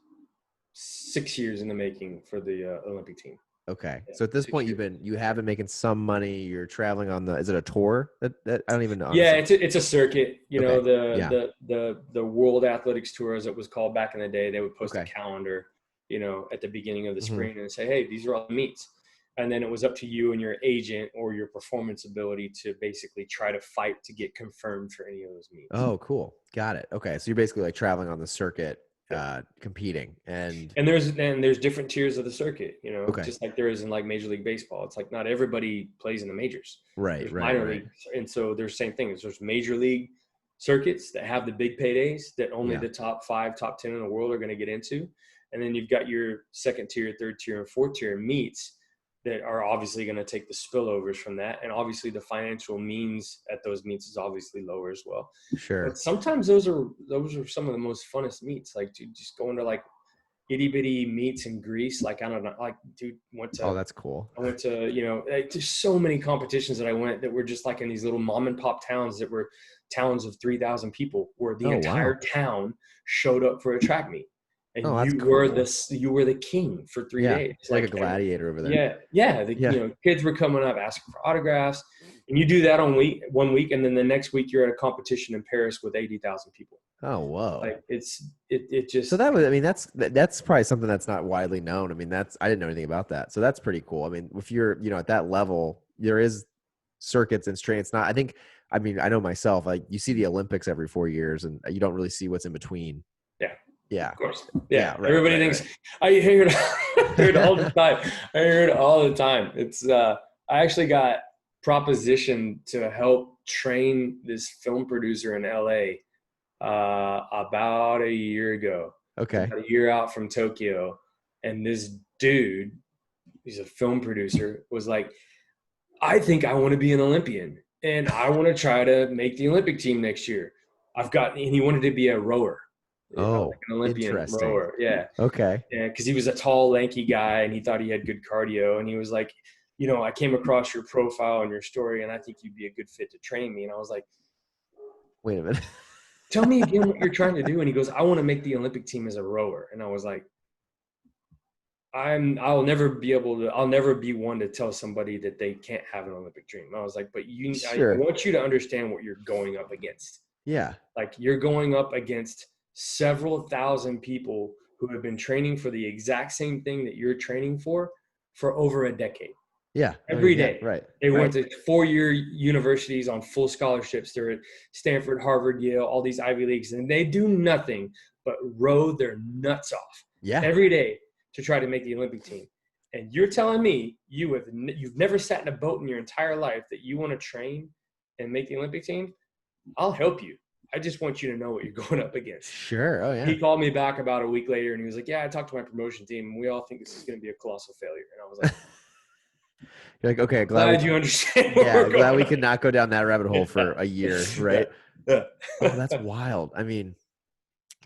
6 years in the making for the Olympic team. Okay. Yeah, So at this 6 years. point you have been making some money. You're traveling on is it a tour? That I don't even know, Yeah, honestly. it's a circuit. You Okay. know, Yeah. the World Athletics Tour, as it was called back in the day, they would post a Okay. calendar, you know, at the beginning of the Mm-hmm. spring and say, hey, these are all the meets. And then it was up to you and your agent or your performance ability to basically try to fight to get confirmed for any of those meets. Oh, cool. Got it. Okay. So you're basically like traveling on the circuit, Yeah. competing. And There's different tiers of the circuit, you know, okay. just like there is in like Major League Baseball. It's like not everybody plays in the majors. Right, There's minor right. leagues, and so there's same thing. There's major league circuits that have the big paydays that only Yeah. the top 5, top 10 in the world are going to get into, and then you've got your second tier, third tier, and fourth tier meets that are obviously going to take the spillovers from that, and obviously the financial means at those meets is obviously lower as well. Sure. But sometimes those are some of the most funnest meets. Like, dude, just going to like itty bitty meets in Greece. Like, I don't know, like, dude, Oh, that's cool. I went to, you know, like, there's so many competitions that I went that were just like in these little mom and pop towns that were towns of 3,000 people, where the entire Wow. town showed up for a track meet, and Oh, that's cool. you were the king for 3 Yeah. days. Like a gladiator over there. Yeah. Yeah. You know, kids were coming up asking for autographs, and you do that on 1 week, and then the next week you're at a competition in Paris with 80,000 people. Oh, whoa. Like it just. So that's probably something that's not widely known. I mean, I didn't know anything about that. So that's pretty cool. I mean, if you're, at that level, there is circuits and strengths. I mean, I know myself, like you see the Olympics every 4 years and you don't really see what's in between. Yeah. Yeah. Of course. Yeah. Right, Everybody thinks I hear it, I hear it all the time. I hear it all the time. It's I actually got propositioned to help train this film producer in LA about a year ago. Okay. About a year out from Tokyo. And this dude, he's a film producer, was like, I think I want to be an Olympian and I want to try to make the Olympic team next year. And he wanted to be a rower. Oh, like an Olympian interesting. rower. Yeah. Okay. Yeah. Cause he was a tall, lanky guy and he thought he had good cardio. And he was like, you know, I came across your profile and your story and I think you'd be a good fit to train me. And I was like, wait a minute. Tell me again what you're trying to do. And he goes, I want to make the Olympic team as a rower. And I was like, I'll never be one to tell somebody that they can't have an Olympic dream. I was like, but Sure. I want you to understand what you're going up against. Yeah. Like, you're going up against several thousand people who have been training for the exact same thing that you're training for over a decade. Yeah. Every day. Right. They went to 4-year universities on full scholarships. They're at Stanford, Harvard, Yale, all these Ivy Leagues, and they do nothing but row their nuts off every day to try to make the Olympic team. And you're telling me you've never sat in a boat in your entire life that you want to train and make the Olympic team? I'll help you. I just want you to know what you're going up against. Sure. Oh, yeah. He called me back about a week later and he was like, yeah, I talked to my promotion team and we all think this is going to be a colossal failure. And I was like, you're like, okay, glad you understand. Glad we could not go down that rabbit hole for a year, right? Yeah. Oh, that's wild. I mean,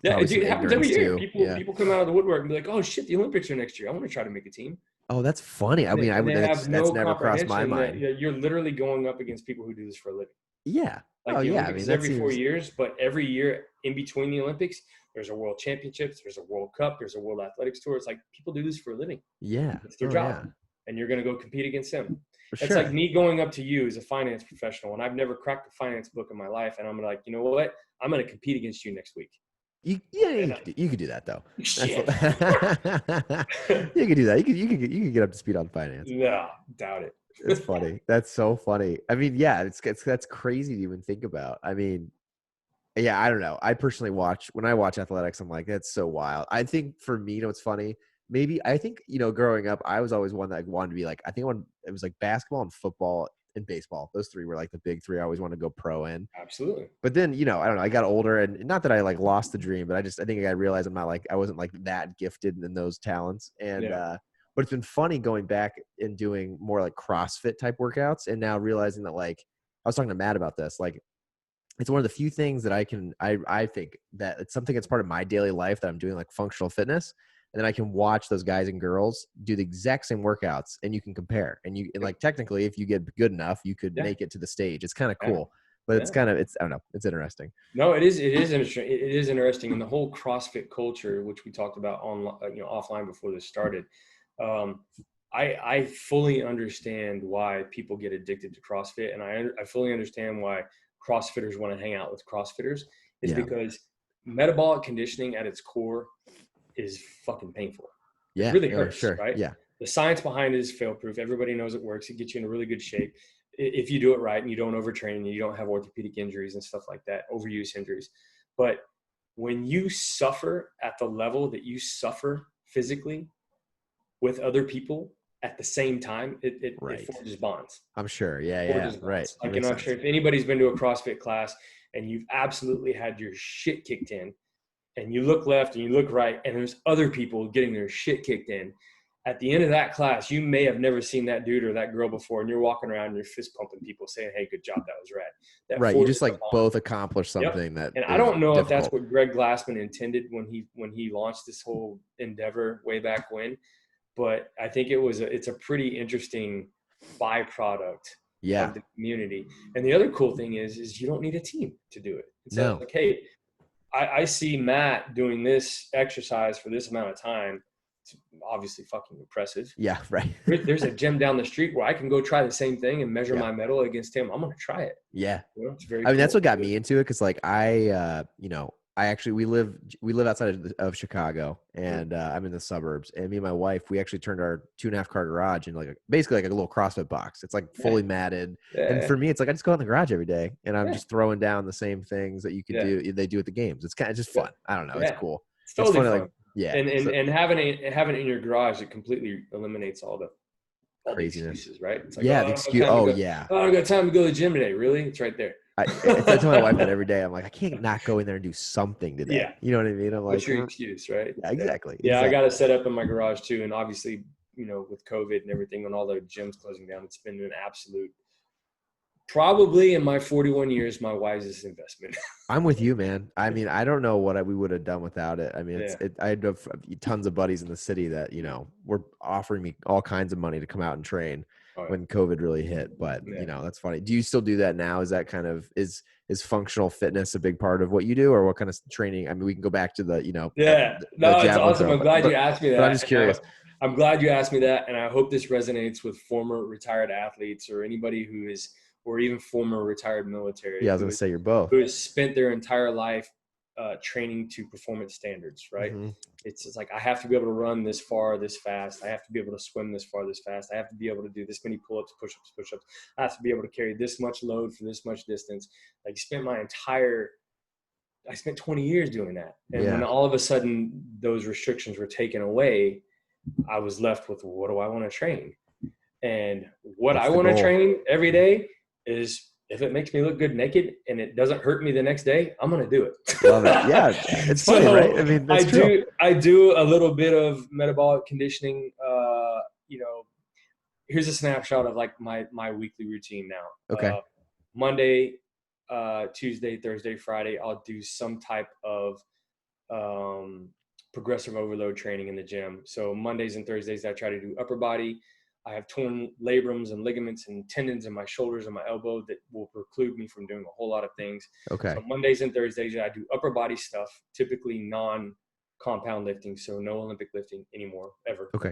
yeah, it happens every year. Too. People come out of the woodwork and be like, "Oh shit, the Olympics are next year. I want to try to make a team." Oh, that's funny. I mean, that's never crossed my mind. You're literally going up against people who do this for a living. Yeah. Like the Olympics every 4 years, but every year in between the Olympics, there's a World Championships, there's a World Cup, there's a World Athletics Tour. It's like people do this for a living. Yeah. It's their job. Yeah. And you're going to go compete against them. It's sure. like me going up to you as a finance professional, and I've never cracked a finance book in my life, and I'm like, you know what? I'm going to compete against you next week. You could do that though. You could do that. You could get up to speed on finance. No, doubt it. It's funny. That's so funny. I mean, yeah, that's crazy to even think about. I mean, yeah, I don't know. I personally when I watch athletics, I'm like, that's so wild. I think for me, it's funny. I think, growing up, I was always one that wanted to be like, it was like basketball and football and baseball. Those three were like the big three I always wanted to go pro in. Absolutely. But then, I don't know, I got older and not that I like lost the dream, but I think I realized I wasn't like that gifted in those talents. And, but it's been funny going back and doing more like CrossFit type workouts and now realizing that like, I was talking to Matt about this, like it's one of the few things that I think that it's something that's part of my daily life that I'm doing, like functional fitness. And then I can watch those guys and girls do the exact same workouts, and you can compare. And like technically, if you get good enough, you could make it to the stage. It's kind of cool, but it's I don't know. It's interesting. No, it is interesting. It is interesting. And the whole CrossFit culture, which we talked about offline before this started. I fully understand why people get addicted to CrossFit. And I fully understand why CrossFitters want to hang out with CrossFitters. It's because metabolic conditioning at its core is fucking painful. It really hurts, right? Yeah. The science behind it is fail-proof. Everybody knows it works. It gets you in a really good shape if you do it right and you don't overtrain and you don't have orthopedic injuries and stuff like that, overuse injuries. But when you suffer at the level that you suffer physically with other people at the same time, it forges bonds. I'm sure. Yeah. Right. Like, I'm sure if anybody's been to a CrossFit class and you've absolutely had your shit kicked in, and you look left and you look right, and there's other people getting their shit kicked in. At the end of that class, you may have never seen that dude or that girl before, and you're walking around and you're fist pumping people saying, hey, good job, that was rad. You just like both accomplished something that. And I don't know if that's what Greg Glassman intended when he launched this whole endeavor way back when, but I think it's a pretty interesting byproduct of the community. And the other cool thing is you don't need a team to do it. It's like, hey, I see Matt doing this exercise for this amount of time. It's obviously fucking impressive. Yeah, right. There's a gym down the street where I can go try the same thing and measure my medal against him. I'm going to try it. Yeah. It's very cool. That's what got me into it. Cause like we live outside of Chicago, and I'm in the suburbs, and me and my wife, we actually turned our 2.5 car garage into basically like a little CrossFit box. It's like fully matted. And for me, it's like, I just go out in the garage every day and I'm just throwing down the same things that you could do. They do at the games. It's kind of just fun. I don't know. It's cool. It's totally fun. And having it in your garage, it completely eliminates all the craziness, excuses, right? It's like, the excuse. I don't got time to go to the gym today. Really? It's right there. I tell my wife that every day. I'm like, I can't not go in there and do something today. Yeah. You know what I mean? I'm like, what's your excuse, right? Yeah, exactly. Yeah, I got it set up in my garage too. And obviously, with COVID and everything, when all the gyms closing down, it's been an absolute, probably in my 41 years, my wisest investment. I'm with you, man. I mean, I don't know what we would have done without it. I mean, I had tons of buddies in the city that, were offering me all kinds of money to come out and train when COVID really hit. But, that's funny. Do you still do that now? Is that kind of, is functional fitness a big part of what you do, or what kind of training? I mean, we can go back to the, it's awesome. I'm glad you asked me that. But I'm just curious. I'm glad you asked me that. And I hope this resonates with former retired athletes or anybody or even former retired military. Yeah, I was going to say you're both. Who has spent their entire life training to performance standards, right? Mm-hmm. It's like, I have to be able to run this far, this fast. I have to be able to swim this far, this fast. I have to be able to do this many pull-ups, push-ups. I have to be able to carry this much load for this much distance. I spent 20 years doing that. And when all of a sudden those restrictions were taken away, I was left with, what do I want to train? And what I want to train every day is, if it makes me look good naked and it doesn't hurt me the next day, I'm going to do it. Love it. Yeah. It's funny, right? I mean, that's true. I do a little bit of metabolic conditioning. Here's a snapshot of like my weekly routine now. Okay. Monday, Tuesday, Thursday, Friday, I'll do some type of progressive overload training in the gym. So Mondays and Thursdays, I try to do upper body. I have torn labrums and ligaments and tendons in my shoulders and my elbow that will preclude me from doing a whole lot of things. Okay. So Mondays and Thursdays, I do upper body stuff, typically non-compound lifting. So no Olympic lifting anymore, ever. Okay.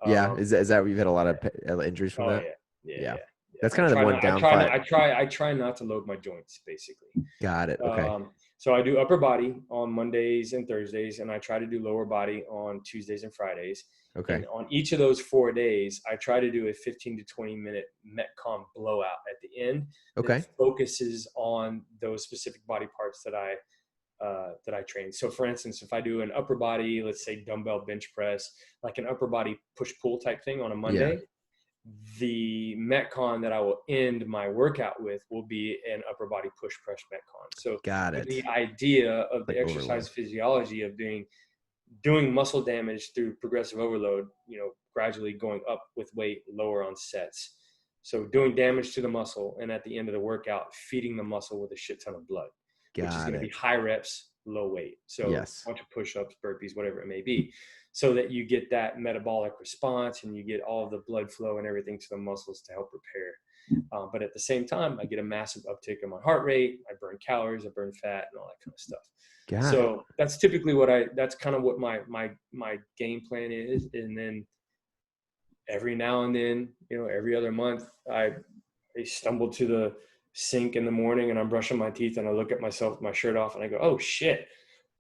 Yeah. Is that you've had a lot of injuries from that? Yeah. That's kind of the one downside. I try not to load my joints, basically. Got it. Okay. So I do upper body on Mondays and Thursdays, and I try to do lower body on Tuesdays and Fridays. Okay. And on each of those 4 days, I try to do a 15 to 20 minute Metcon blowout at the end. Okay. That focuses on those specific body parts that I train. So for instance, if I do an upper body, let's say dumbbell bench press, like an upper body push pull type thing on a Monday, the Metcon that I will end my workout with will be an upper body push press Metcon. So got it. The idea of the exercise physiology of doing muscle damage through progressive overload, gradually going up with weight, lower on sets. So doing damage to the muscle, and at the end of the workout, feeding the muscle with a shit ton of blood, which is going to be high reps, low weight. So a bunch of push-ups, burpees, whatever it may be, so that you get that metabolic response and you get all of the blood flow and everything to the muscles to help repair. But at the same time, I get a massive uptick in my heart rate. I burn calories, I burn fat, and all that kind of stuff. So that's typically that's kind of what my game plan is. And then every now and then, every other month, I stumble to the sink in the morning and I'm brushing my teeth and I look at myself with my shirt off and I go, oh shit,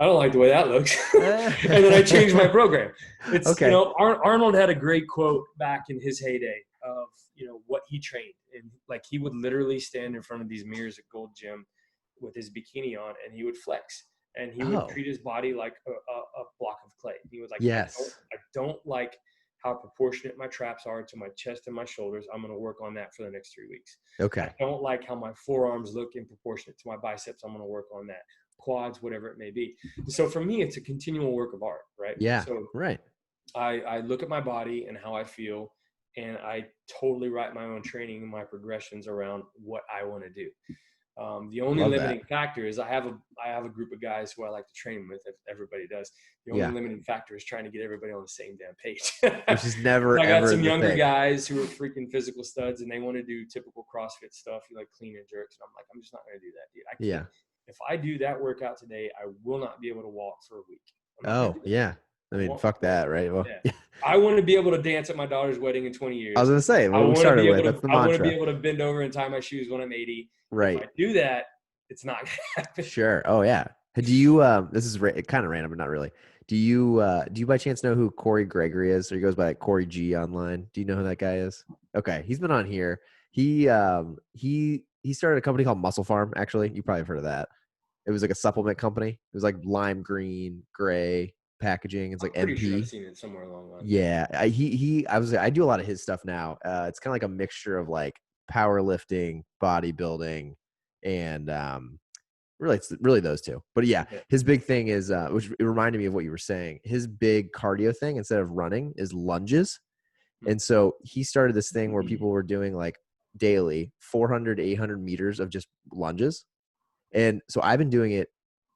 I don't like the way that looks. And then I change my program. It's, Arnold had a great quote back in his heyday of, what he trained. And like, he would literally stand in front of these mirrors at Gold Gym with his bikini on and he would flex and he would treat his body like a block of clay. He was like, I don't like how proportionate my traps are to my chest and my shoulders. I'm going to work on that for the next 3 weeks. I don't like how my forearms look in proportionate to my biceps. I'm going to work on that. Quads, whatever it may be. So for me, it's a continual work of art, right? So I look at my body and how I feel, and I totally write my own training and my progressions around what I want to do. The only limiting factor is I have a group of guys who I like to train with. If everybody does. The only limiting factor is trying to get everybody on the same damn page. Which is never. I got some younger guys who are freaking physical studs, and they want to do typical CrossFit stuff, like clean and jerks. And I'm like, I'm just not going to do that, dude. I can't. If I do that workout today, I will not be able to walk for a week. I mean, fuck that, right? Well, I want to be able to dance at my daughter's wedding in 20 years. I was going to say, what we started with, that's the mantra. I want to be able to bend over and tie my shoes when I'm 80. Right. If I do that, it's not going to happen. Sure. Oh, yeah. Do you, this is kind of random, but not really. Do you by chance know who Corey Gregory is? Or he goes by like Corey G online. Do you know who that guy is? Okay. He's been on here. He started a company called Muscle Farm, actually. You probably have heard of that. It was like a supplement company. It was like lime green, gray packaging. It's like MP. Sure I've seen it somewhere along the line. Yeah. I do a lot of his stuff now. It's kind of like a mixture of like powerlifting, bodybuilding, and it's really those two. But his big thing is, which it reminded me of what you were saying. His big cardio thing, instead of running, is lunges. And so he started this thing where people were doing like daily 400 to 800 meters of just lunges. And so I've been doing it.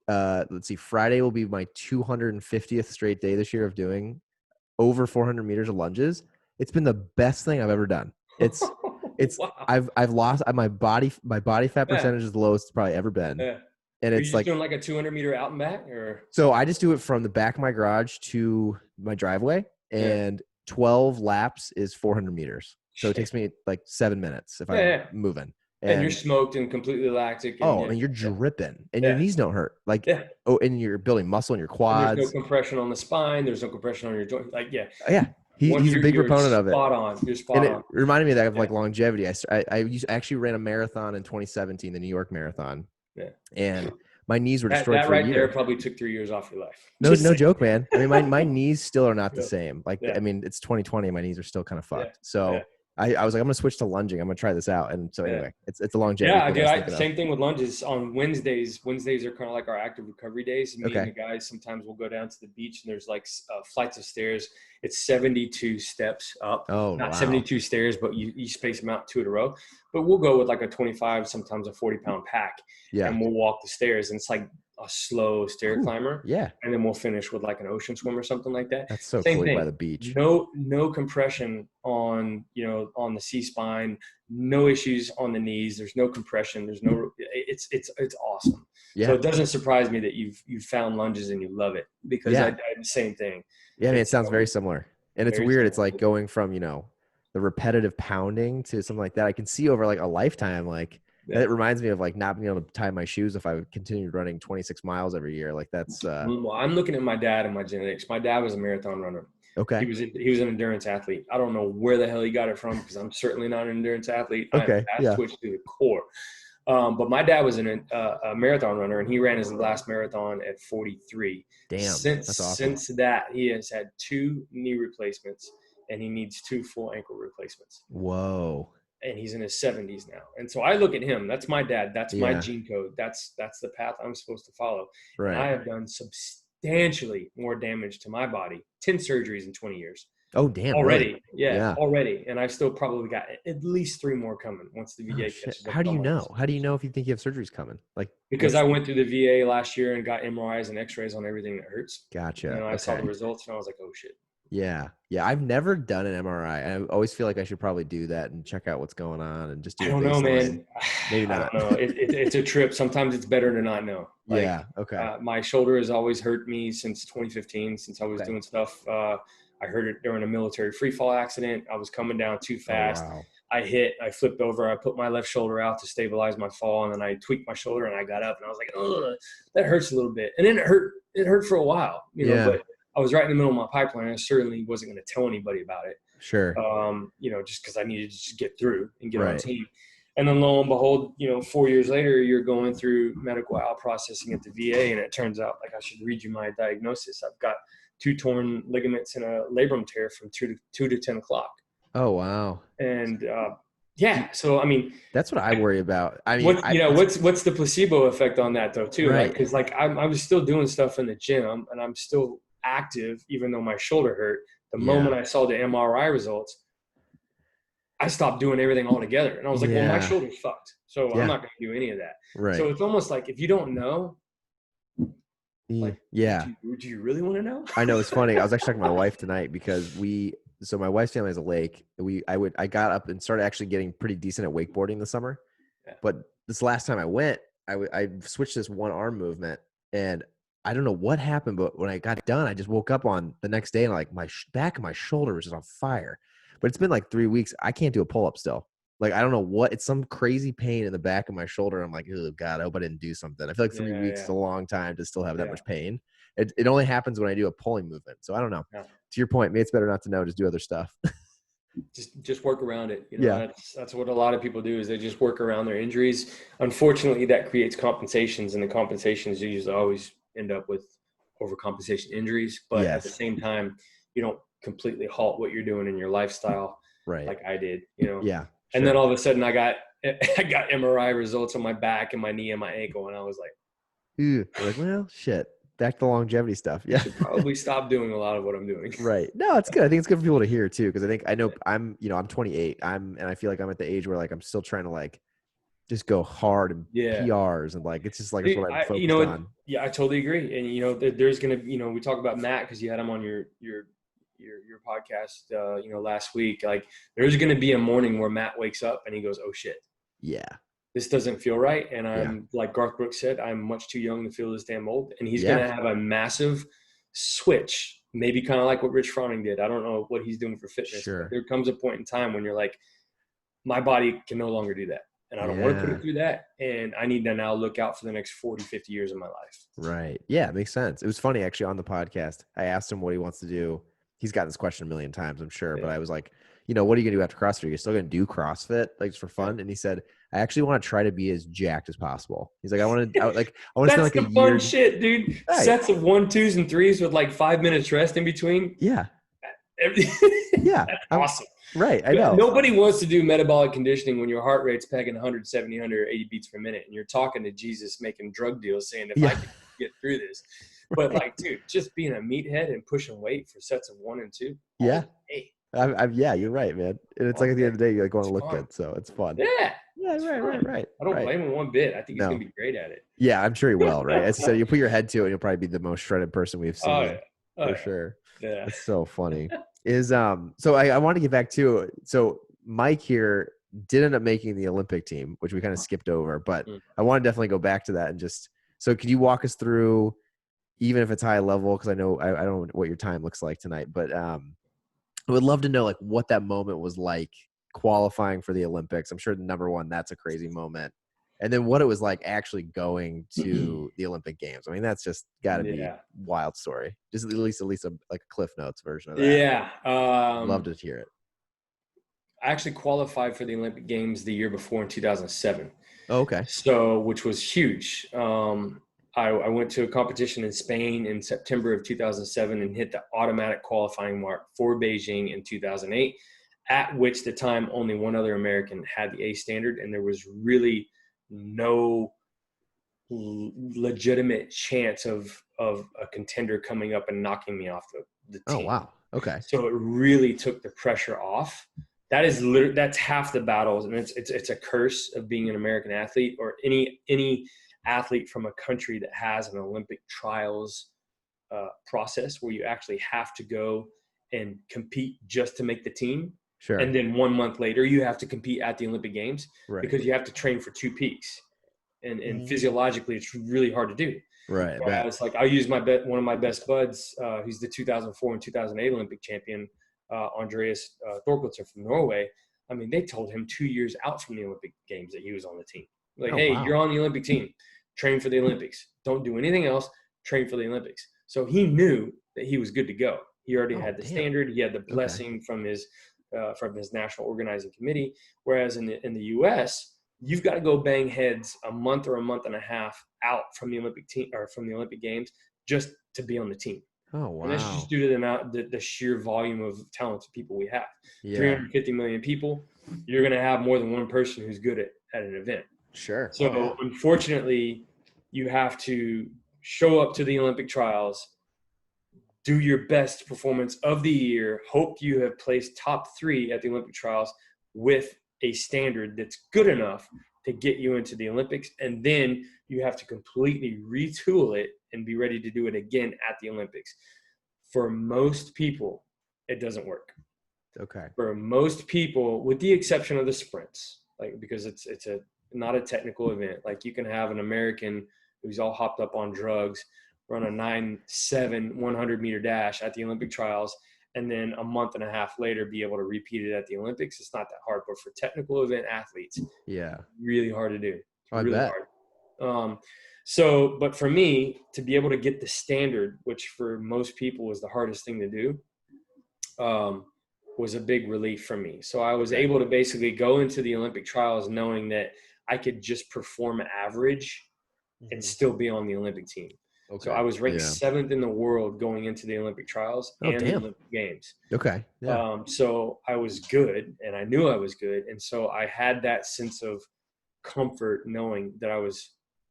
Let's see, Friday will be my 250th straight day this year of doing over 400 meters of lunges. It's been the best thing I've ever done. It's wow. I've lost my body fat percentage is the lowest it's probably ever been. And it's like doing like a 200 meter out and back, or so I just do it from the back of my garage to my driveway, and 12 laps is 400 meters. So it takes me like 7 minutes if I'm moving. And you're smoked and completely lactic. And you're dripping, and your knees don't hurt. Like, and you're building muscle in your quads. And there's no compression on the spine. There's no compression on your joint. Like, he's a big proponent of it. Spot on. You're spot on. It reminded me of like longevity. I actually ran a marathon in 2017, the New York Marathon. Yeah. And my knees were destroyed for a year. That right there probably took 3 years off your life. No joke, man. I mean, my knees still are not the same. Like, I mean, it's 2020. My knees are still kind of fucked. So. I was like, I'm going to switch to lunging. I'm going to try this out. And so anyway, it's a longevity. Yeah, dude, same thing with lunges on Wednesdays. Wednesdays are kind of like our active recovery days. Me and the guys, sometimes we'll go down to the beach and there's like flights of stairs. It's 72 steps up. Oh, not 72 stairs, but you space them out 2 in a row. But we'll go with like a 25, sometimes a 40-pound pack. Yeah. And we'll walk the stairs. And it's like a slow stair climber. Yeah. And then we'll finish with like an ocean swim or something like that. That's so cool by the beach. No compression on the C-spine, no issues on the knees. There's no compression. It's awesome. Yeah. So it doesn't surprise me that you've found lunges and you love it, because I did the same thing. Yeah. I mean, it sounds very similar, and it's weird. It's like going from, the repetitive pounding to something like that. I can see over like a lifetime, like, it reminds me of like not being able to tie my shoes if I continued running 26 miles every year. Like that's. Well, I'm looking at my dad and my genetics. My dad was a marathon runner. Okay. He was an endurance athlete. I don't know where the hell he got it from, because I'm certainly not an endurance athlete. Okay. I switched to the core. But my dad was a marathon runner, and he ran his last marathon at 43. Damn. That's awesome. Since that, he has had 2 knee replacements, and he needs 2 full ankle replacements. Whoa. And he's in his 70s now. And so I look at him. That's my dad. That's my gene code. That's the path I'm supposed to follow. Right. And I have done substantially more damage to my body, 10 surgeries in 20 years. Oh, damn. Really? Already. Yeah, Yeah. already. And I've still probably got at least 3 more coming once the Oh VA shit. catches up How with do all you my know? How do you procedures. know if you think you have surgeries coming? Like, Because what's I went through the VA last year and got MRIs and X-rays on everything that hurts. gotcha. I saw the Okay. results and I was like, oh shit. Yeah. Yeah. I've never done an MRI. I always feel like I should probably do that and check out what's going on and just I do a don't know, baseline. man. Maybe I not. don't know. It's a trip. Sometimes it's better to not know. Like Yeah. Okay. my shoulder has always hurt me since 2015, since I was Okay. doing stuff. I hurt it during a military free fall accident. I was coming down too Oh, fast. wow. I flipped over. I put my left shoulder out to stabilize my fall, and then I tweaked my shoulder and I got up and I was like, oh, that hurts a little bit. And then it hurt. It hurt for a while, Yeah. but I was right in the middle of my pipeline. I certainly wasn't going to tell anybody about it. Sure. Just because I needed to just get through and get on Right. team. And then lo and behold, 4 years later, you're going through medical out processing at the VA, and it turns out like I should read you my diagnosis. I've got 2 torn ligaments and a labrum tear from 2 to 10 o'clock. Oh, wow. And so I mean, That's what I worry about. I mean, what's the placebo effect on that though too? right. Because I was still doing stuff in the gym and I'm still active even though my shoulder hurt. The moment I saw the MRI results, I stopped doing everything altogether. And I was like, well, my shoulder's fucked. So I'm not going to do any of that. Right. So it's almost like if you don't know, like, yeah. do you really want to know? I know, it's funny. I was actually talking to my wife tonight because so my wife's family has a lake. I got up and started actually getting pretty decent at wakeboarding this summer. Yeah. But this last time I went, I switched this one arm movement and I don't know what happened, but when I got done, I just woke up on the next day and like my back of my shoulder was just on fire. But it's been like 3 weeks. I can't do a pull-up still. Like, I don't know what, it's some crazy pain in the back of my shoulder. I'm like, oh God, I hope I didn't do something. I feel like 3 weeks is a long time to still have that much pain. It only happens when I do a pulling movement. So I don't know. Yeah. To your point, maybe it's better not to know, just do other stuff. just work around it. That's what a lot of people do is they just work around their injuries. Unfortunately, that creates compensations, and the compensations usually always end up with overcompensation injuries. But at the same time, you don't completely halt what you're doing in your lifestyle, right? Like I did, Yeah. And then all of a sudden, I got MRI results on my back and my knee and my ankle, and I was like, "Ooh," like, well, shit. Back to longevity stuff. Yeah. I should probably stop doing a lot of what I'm doing. Right. No, it's good. I think it's good for people to hear too, because I know I'm 28. And I feel like I'm at the age where like I'm still trying to like just go hard and PRs and like it's just like it's what I'm focused on. Yeah, I totally agree. And there's gonna we talk about Matt because you had him on your podcast last week. Like there's gonna be a morning where Matt wakes up and he goes, oh shit. Yeah. This doesn't feel right. And I'm like Garth Brooks said, I'm much too young to feel this damn old. And he's going to have a massive switch, maybe kind of like what Rich Froning did. I don't know what he's doing for fitness. Sure. There comes a point in time when you're like, my body can no longer do that. And I don't want to put it through that. And I need to now look out for the next 40, 50 years of my life. Right. Yeah, it makes sense. It was funny actually on the podcast. I asked him what he wants to do. He's gotten this question a million times, I'm sure. But I was like, what are you going to do after CrossFit? Are you still going to do CrossFit like just for fun? And he said, I actually want to try to be as jacked as possible. He's like, I want to spend like a year. That's the fun shit, dude. Right. Sets of 1, 2s, and 3s with like 5 minutes rest in between. Yeah. Yeah. That's awesome. Right. I know. Nobody wants to do metabolic conditioning when your heart rate's pegging 170, 180 beats per minute and you're talking to Jesus making drug deals saying, if I can get through this. But like, dude, just being a meathead and pushing weight for sets of 1 and 2. Yeah. Yeah, you're right, man. And it's like at the end of the day, you like want to look good, so it's fun. Yeah. Yeah, right. I don't blame him one bit. I think he's gonna be great at it. Yeah, I'm sure he will. Right, as I said, you put your head to it, you'll probably be the most shredded person we've seen for sure. Yeah, it's so funny. So I want to get back to so Mike here did end up making the Olympic team, which we kind of skipped over, but I want to definitely go back to that and just so can you walk us through, even if it's high level, because I know I don't know what your time looks like tonight, but I would love to know like what that moment was like qualifying for the Olympics. I'm sure number one, that's a crazy moment. And then what it was like actually going to the Olympic Games. I mean, that's just got to be a wild story. Just at least like a Cliff Notes version of that. Yeah. Love to hear it. I actually qualified for the Olympic Games the year before in 2007. Oh, okay. So, which was huge. I went to a competition in Spain in September of 2007 and hit the automatic qualifying mark for Beijing in 2008, at which the time only one other American had the A standard, and there was really no legitimate chance of a contender coming up and knocking me off the team. Oh, wow. Okay. So it really took the pressure off. That's half the battles, and it's a curse of being an American athlete or any athlete from a country that has an Olympic trials process where you actually have to go and compete just to make the team. Sure. And then 1 month later, you have to compete at the Olympic Games because you have to train for 2 peaks. And physiologically, it's really hard to do. Right. It's like I use one of my best buds. He's the 2004 and 2008 Olympic champion, Andreas Thorkildsen from Norway. I mean, they told him 2 years out from the Olympic Games that he was on the team. Like, hey, wow. You're on the Olympic team. Train for the Olympics. Don't do anything else. Train for the Olympics. So he knew that he was good to go. He already had the standard. He had the blessing from his national organizing committee. Whereas in the U.S., you've got to go bang heads a month or a month and a half out from the Olympic team or from the Olympic Games just to be on the team. Oh, wow. And that's just due to the sheer volume of talented people we have. 350 million people. You're going to have more than one person who's good at an event. Sure. So unfortunately, you have to show up to the Olympic trials, do your best performance of the year, hope you have placed top 3 at the Olympic trials with a standard that's good enough to get you into the Olympics. And then you have to completely retool it and be ready to do it again at the Olympics. For most people, it doesn't work. Okay. For most people, with the exception of the sprints, like because it's not a technical event. Like you can have an American who's all hopped up on drugs run a 9.7 100-meter dash at the Olympic trials, and then a month and a half later be able to repeat it at the Olympics. It's not that hard, but for technical event athletes, really hard to do. Really hard. But for me, to be able to get the standard, which for most people was the hardest thing to do, was a big relief for me. So I was able to basically go into the Olympic trials knowing that I could just perform average and still be on the Olympic team. Okay. So I was ranked 7th in the world going into the Olympic trials and the Olympic Games. Okay. Yeah. So I was good, and I knew I was good. And so I had that sense of comfort knowing that I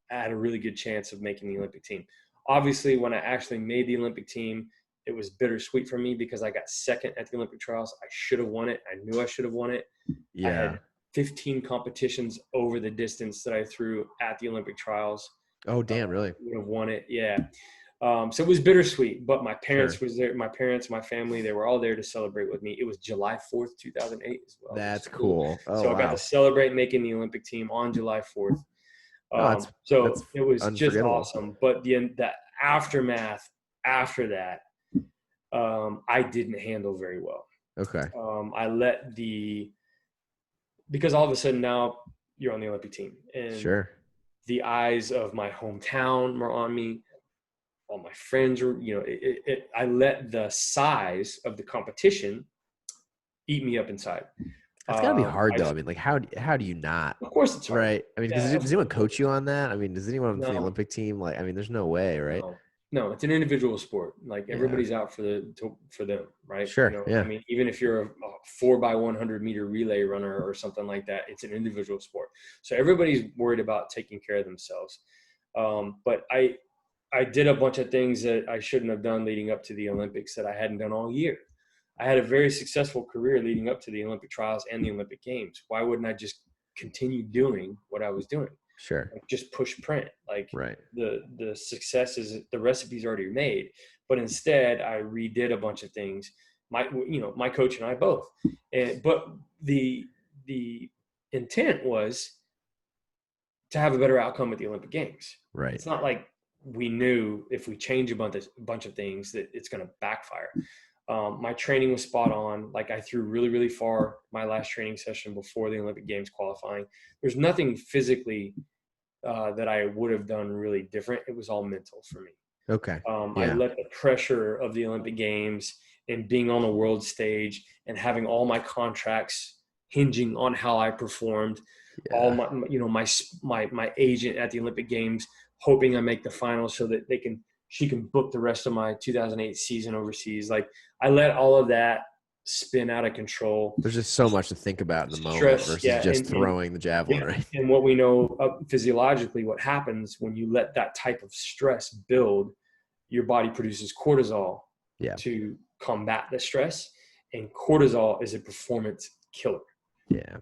had a really good chance of making the Olympic team. Obviously, when I actually made the Olympic team, it was bittersweet for me because I got 2nd at the Olympic trials. I should have won it. I knew I should have won it. Yeah. I had 15 competitions over the distance that I threw at the Olympic trials. Oh, damn, really? Would have won it, yeah. So it was bittersweet, but my parents was there. My parents, my family, they were all there to celebrate with me. It was July 4th, 2008 as well. That's cool. Oh, so I got to celebrate making the Olympic team on July 4th. So it was just awesome. But the aftermath after that, I didn't handle very well. Okay. Because all of a sudden now you're on the Olympic team. And the eyes of my hometown were on me. All my friends were, I let the size of the competition eat me up inside. That's gotta be hard though. I mean, like how do you not? Of course it's hard. Right. I mean, does anyone coach you on that? I mean, does anyone on the Olympic team? Like, I mean, there's no way, right? No, it's an individual sport. Like everybody's out for them, right? Sure. I mean, even if you're a 4x100 meter relay runner or something like that, it's an individual sport. So everybody's worried about taking care of themselves. But I did a bunch of things that I shouldn't have done leading up to the Olympics that I hadn't done all year. I had a very successful career leading up to the Olympic trials and the Olympic Games. Why wouldn't I just continue doing what I was doing? Sure. Like just push print. Like the success is the recipe's already made. But instead I redid a bunch of things. My coach and I both. But the intent was to have a better outcome at the Olympic Games. Right. It's not like we knew if we change a bunch of things that it's going to backfire. My training was spot on. Like I threw really, really far my last training session before the Olympic Games qualifying. There's nothing physically that I would have done really different. It was all mental for me. Okay. I let the pressure of the Olympic Games and being on the world stage and having all my contracts hinging on how I performed. All my agent at the Olympic Games hoping I make the finals so that she can book the rest of my 2008 season overseas. Like I let all of that spin out of control. There's just so much to think about in the moment versus just throwing the javelin, right? And what we know physiologically, what happens when you let that type of stress build, your body produces cortisol to combat the stress, and cortisol is a performance killer. Yeah.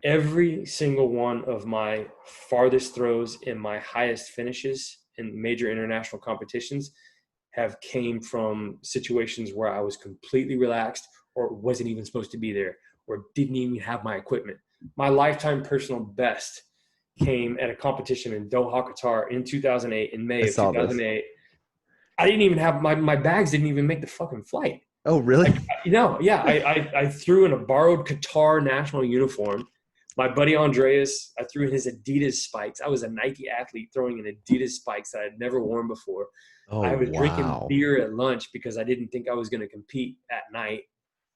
Every single one of my farthest throws and my highest finishes in major international competitions have came from situations where I was completely relaxed or wasn't even supposed to be there or didn't even have my equipment. My lifetime personal best came at a competition in Doha, Qatar in 2008, in May of 2008. I didn't even have my bags didn't even make the fucking flight. Oh, really? I threw in a borrowed Qatar national uniform. My buddy Andreas, I threw in his Adidas spikes. I was a Nike athlete throwing in Adidas spikes that I'd never worn before. Oh, I was drinking wow. beer at lunch because I didn't think I was going to compete at night.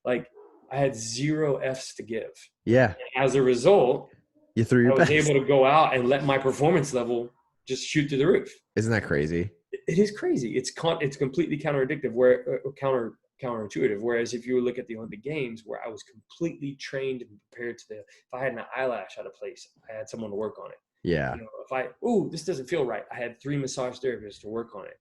Like, I had 0 Fs to give. Yeah. And as a result, You threw your I was best. able to go out and let my performance level just shoot through the roof. Isn't that crazy? It is crazy. It's completely counterintuitive. Counterintuitive. Whereas if you look at the Olympic Games, where I was completely trained and prepared if I had an eyelash out of place, I had someone to work on it. Yeah. If this doesn't feel right, I had 3 massage therapists to work on it.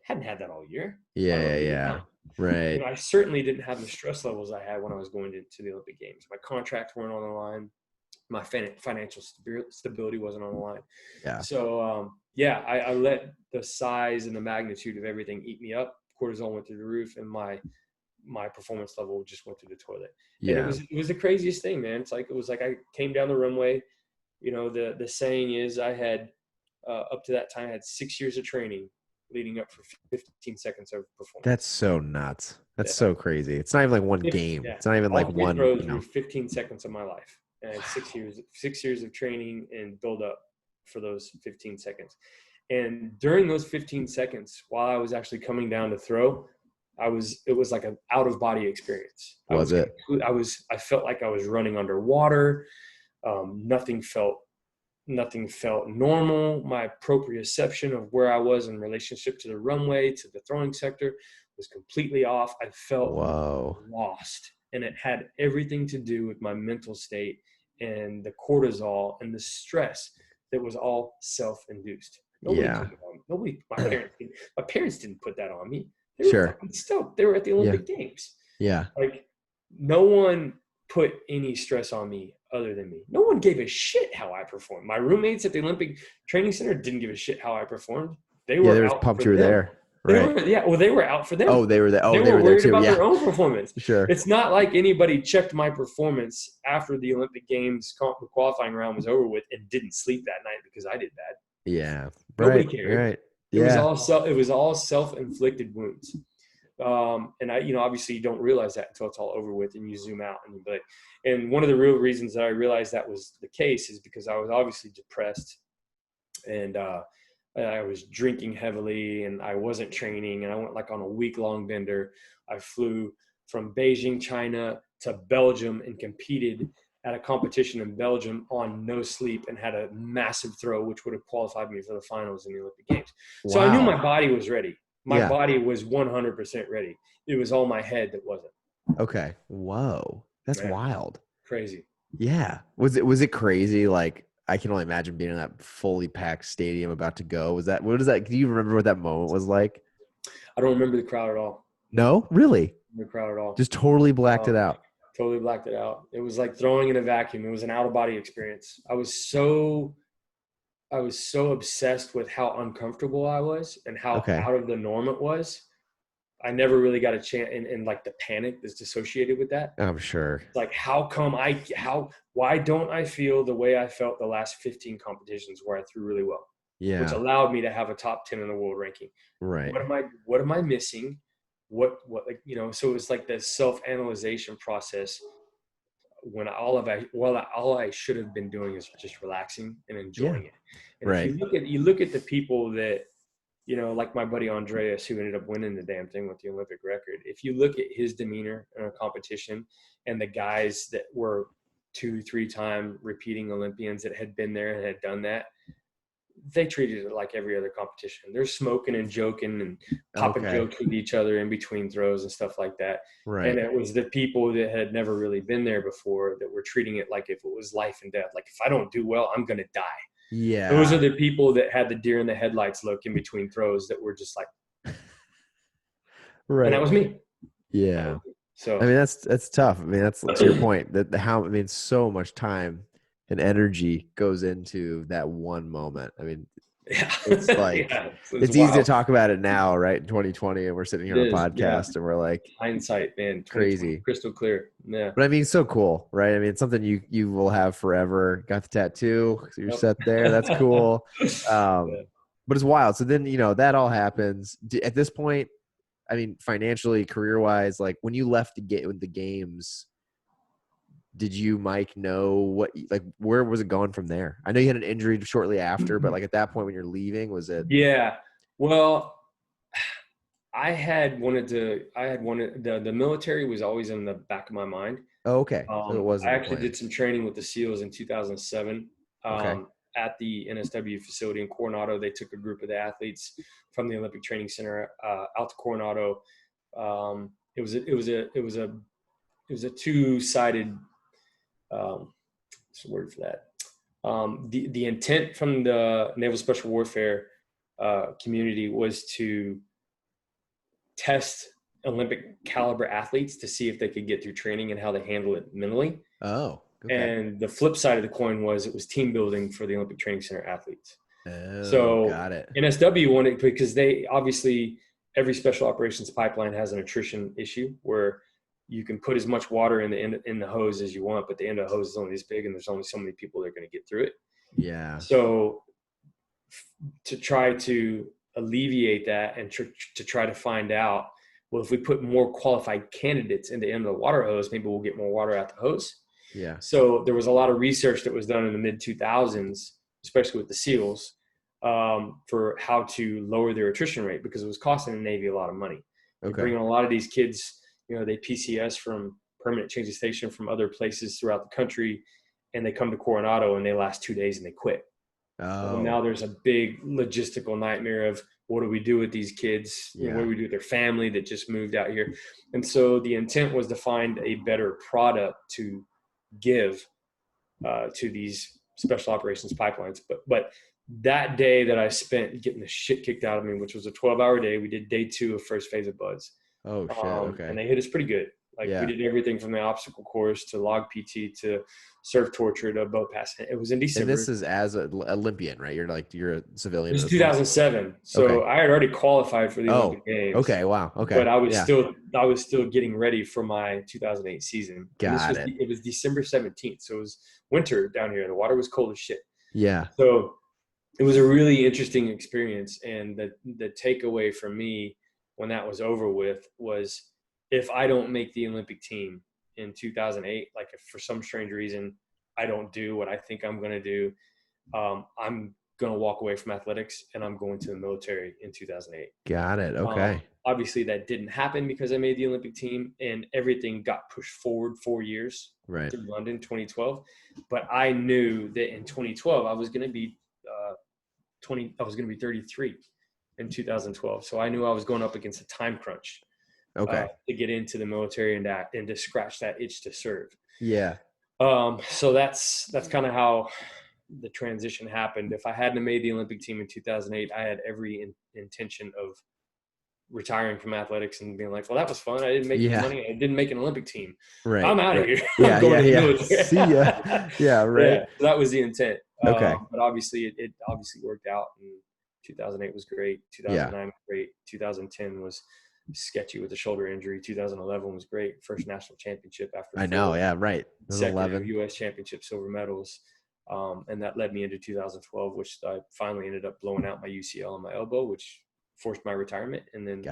Hadn't had that all year. Yeah. Right. I certainly didn't have the stress levels I had when I was going to the Olympic Games. My contracts weren't on the line. My financial stability wasn't on the line. Yeah. So, I let the size and the magnitude of everything eat me up. Cortisol went through the roof, and my performance level just went through the toilet. Yeah. And it was the craziest thing, man. It was like I came down the runway. The saying is I had up to that time I had 6 years of training leading up for 15 seconds of performance. That's so nuts. That's so crazy. It's not even like one game. Yeah. It's not even like one. Throws were 15 seconds of my life, and I had 6 years of training and build up for those 15 seconds. And during those 15 seconds, while I was actually coming down to throw, it was like an out of body experience. I felt like I was running underwater. Nothing felt normal. My proprioception of where I was in relationship to the runway, to the throwing sector, was completely off. I felt lost. And it had everything to do with my mental state and the cortisol and the stress that was all self-induced. My parents didn't put that on me. They were fucking stoked. They were at the Olympic Games. Yeah. Like, no one put any stress on me other than me. No one gave a shit how I performed. My roommates at the Olympic Training Center didn't give a shit how I performed. They were out pumped for you were them. there. Right. They were out for them. Oh, they were there. Oh, they were worried there too. about their own performance. Sure. It's not like anybody checked my performance after the Olympic Games qualifying round was over with and didn't sleep that night because I did that. Yeah. Nobody cared. Right. It was all self-inflicted wounds. And obviously you don't realize that until it's all over with and you zoom out and one of the real reasons that I realized that was the case is because I was obviously depressed and I was drinking heavily and I wasn't training and I went like on a week-long bender. I flew from Beijing, China to Belgium and competed at a competition in Belgium on no sleep and had a massive throw, which would have qualified me for the finals in the Olympic Games. Wow. So I knew my body was ready. My body was 100% ready. It was all my head that wasn't. Okay. Whoa. That's wild. Crazy. Yeah. Was it crazy? Like, I can only imagine being in that fully packed stadium about to go. Do you remember what that moment was like? I don't remember the crowd at all. No? Really? The crowd at all. Just totally blacked it out. Totally blacked it out. It was like throwing in a vacuum. It was an out of body experience. I was so obsessed with how uncomfortable I was and how out of the norm it was. I never really got a chance and like the panic that's associated with that. I'm sure. Like, why don't I feel the way I felt the last 15 competitions where I threw really well? Yeah. Which allowed me to have a top 10 in the world ranking. Right. What am I missing? So it was like the self-analyzation process when all I should have been doing is just relaxing and enjoying it. And if you look at the people that, like my buddy Andreas, who ended up winning the damn thing with the Olympic record, if you look at his demeanor in a competition and the guys that were 2-3 time repeating Olympians that had been there and had done that, they treated it like every other competition. They're smoking and joking and popping jokes with each other in between throws and stuff like that. Right. And it was the people that had never really been there before that were treating it like if it was life and death. Like, if I don't do well, I'm going to die. Yeah. Those are the people that had the deer in the headlights look in between throws that were just like, right. And that was me. Yeah. I So mean, that's tough. I mean, that's to your point that I mean, so much time and energy goes into that one moment. I mean, yeah, it's like, yeah, it's it's easy to wild. talk about it now, right? In 2020, and we're sitting here It on a is, yeah. podcast and we're like, Hindsight, man, 2020, crazy. crystal clear. Yeah. But I mean, it's so cool, right? I mean, it's something you will have forever. Got the tattoo, so you're Yep. set there. That's cool. Um, Yeah. but it's wild. So then, that all happens. At this point, I mean, financially, career wise, like when you left the games, did you, Mike, know where was it going from there? I know you had an injury shortly after, but like at that point when you're leaving, was it? Yeah. Well, I had wanted the military was always in the back of my mind. Oh, okay. So it was I in the actually plan. did some training with the SEALs in 2007 Okay. at the NSW facility in Coronado. They took a group of the athletes from the Olympic Training Center out to Coronado. It was a two-sided. What's the word for that? The intent from the Naval Special Warfare community was to test Olympic caliber athletes to see if they could get through training and how they handle it mentally. Oh, okay. And the flip side of the coin was it was team building for the Olympic Training Center athletes. Oh, So got it. NSW wanted, because they obviously, every special operations pipeline has an attrition issue where you can put as much water in the hose as you want, but the end of the hose is only this big and there's only so many people that are going to get through it. Yeah. So to try to alleviate that and to try to find out, well, if we put more qualified candidates in the end of the water hose, maybe we'll get more water out the hose. Yeah. So there was a lot of research that was done in the mid 2000s, especially with the SEALs, for how to lower their attrition rate, because it was costing the Navy a lot of money. They Okay. bring in a lot of these kids, they PCS from permanent change of station from other places throughout the country, and they come to Coronado and they last 2 days and they quit. Well, Oh. now there's a big logistical nightmare of what do we do with these kids? Yeah. What do we do with their family that just moved out here? And so the intent was to find a better product to give to these special operations pipelines. But that day that I spent getting the shit kicked out of me, which was a 12-hour day, we did day 2 of first phase of BUDS. Oh shit. Okay. And they hit us pretty good. Like we did everything from the obstacle course to log PT to surf torture to boat pass. It was in December. And this is as an Olympian, right? You're a civilian. It was 2007, so okay. I had already qualified for the Olympic Games. Okay, wow. Okay, but I was still getting ready for my 2008 season. Got it. It was December 17th, so it was winter down here. The water was cold as shit. Yeah. So it was a really interesting experience, and the takeaway for me when that was over with was, if I don't make the Olympic team in 2008, like if for some strange reason I don't do what I think I'm going to do, I'm going to walk away from athletics and I'm going to the military in 2008. Got it. Okay. Obviously that didn't happen because I made the Olympic team and everything got pushed forward 4 years to London 2012. But I knew that in 2012 I was going to be 33 in 2012. So I knew I was going up against a time crunch. To get into the military and to scratch that itch to serve. Yeah. So that's kind of how the transition happened. If I hadn't made the Olympic team in 2008, I had every intention of retiring from athletics and being like, well, that was fun. I didn't make any money. I didn't make an Olympic team. Right. I'm out of here. Yeah. I'm going to the military. See ya. Yeah. Right. Yeah, so that was the intent. Okay. But obviously it obviously worked out. And 2008 was great. 2009 was great. 2010 was sketchy with a shoulder injury. 2011 was great. First national championship after I know. Yeah. Right. Second U.S. championship silver medals. And that led me into 2012, which I finally ended up blowing out my UCL on my elbow, which forced my retirement, and then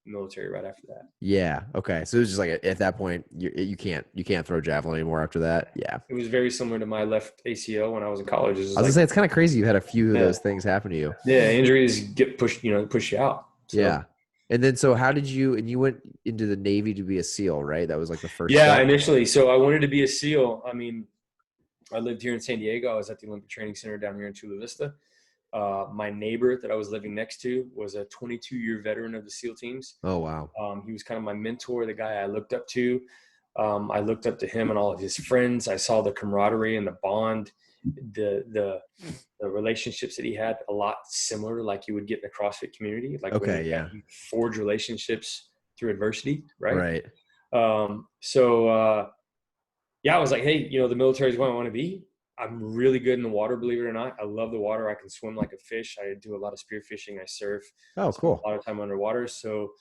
military right after that. Yeah. Okay. So it was just like at that point, you can't throw javelin anymore after that. Yeah. It was very similar to my left ACL when I was in college. I was gonna say, it's kind of crazy you had a few of those things happen to you. Yeah, injuries get push you out. So. Yeah. And then, so how did you went into the Navy to be a SEAL, right? That was like the first step. Initially. So I wanted to be a SEAL. I mean, I lived here in San Diego. I was at the Olympic Training Center down here in Chula Vista. My neighbor that I was living next to was a 22-year veteran of the SEAL teams. Oh, wow. He was kind of my mentor, the guy I looked up to. I looked up to him and all of his friends. I saw the camaraderie and the bond, the relationships that he had, a lot similar like you would get in the CrossFit community. Like you forge relationships through adversity, right? Right. Yeah, I was like, hey, the military is what I want to be. I'm really good in the water, believe it or not. I love the water. I can swim like a fish. I do a lot of spear fishing. I surf. Oh, Spend cool. a lot of time underwater. So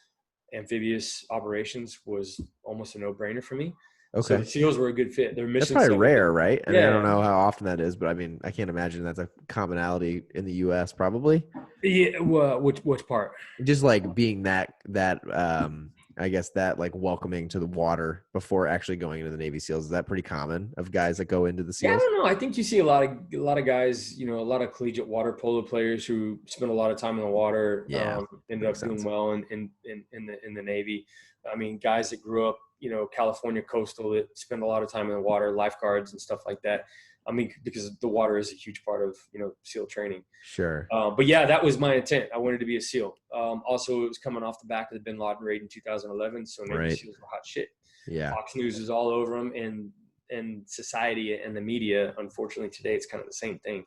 amphibious operations was almost a no-brainer for me. So Okay. the SEALs were a good fit. Their That's mission probably set was rare, right? I mean, I don't yeah, know how often that is, but I mean, I can't imagine that's a commonality in the US probably. yeah. Well, which part? Just like being I guess that like welcoming to the water before actually going into the Navy SEALs. Is that pretty common of guys that go into the Yeah, I SEALs? don't know. I think you see a lot of guys, a lot of collegiate water polo players who spend a lot of time in the water, Yeah, ended makes up doing sense. well in the Navy. I mean, guys that grew up, California coastal that spend a lot of time in the water, lifeguards and stuff like that. I mean, because the water is a huge part of SEAL training. Sure. But yeah, that was my intent. I wanted to be a SEAL. Also, it was coming off the back of the Bin Laden raid in 2011, so Navy Right. SEALs were hot shit. Yeah. Fox News is all over them, and society and the media, unfortunately, today it's kind of the same thing.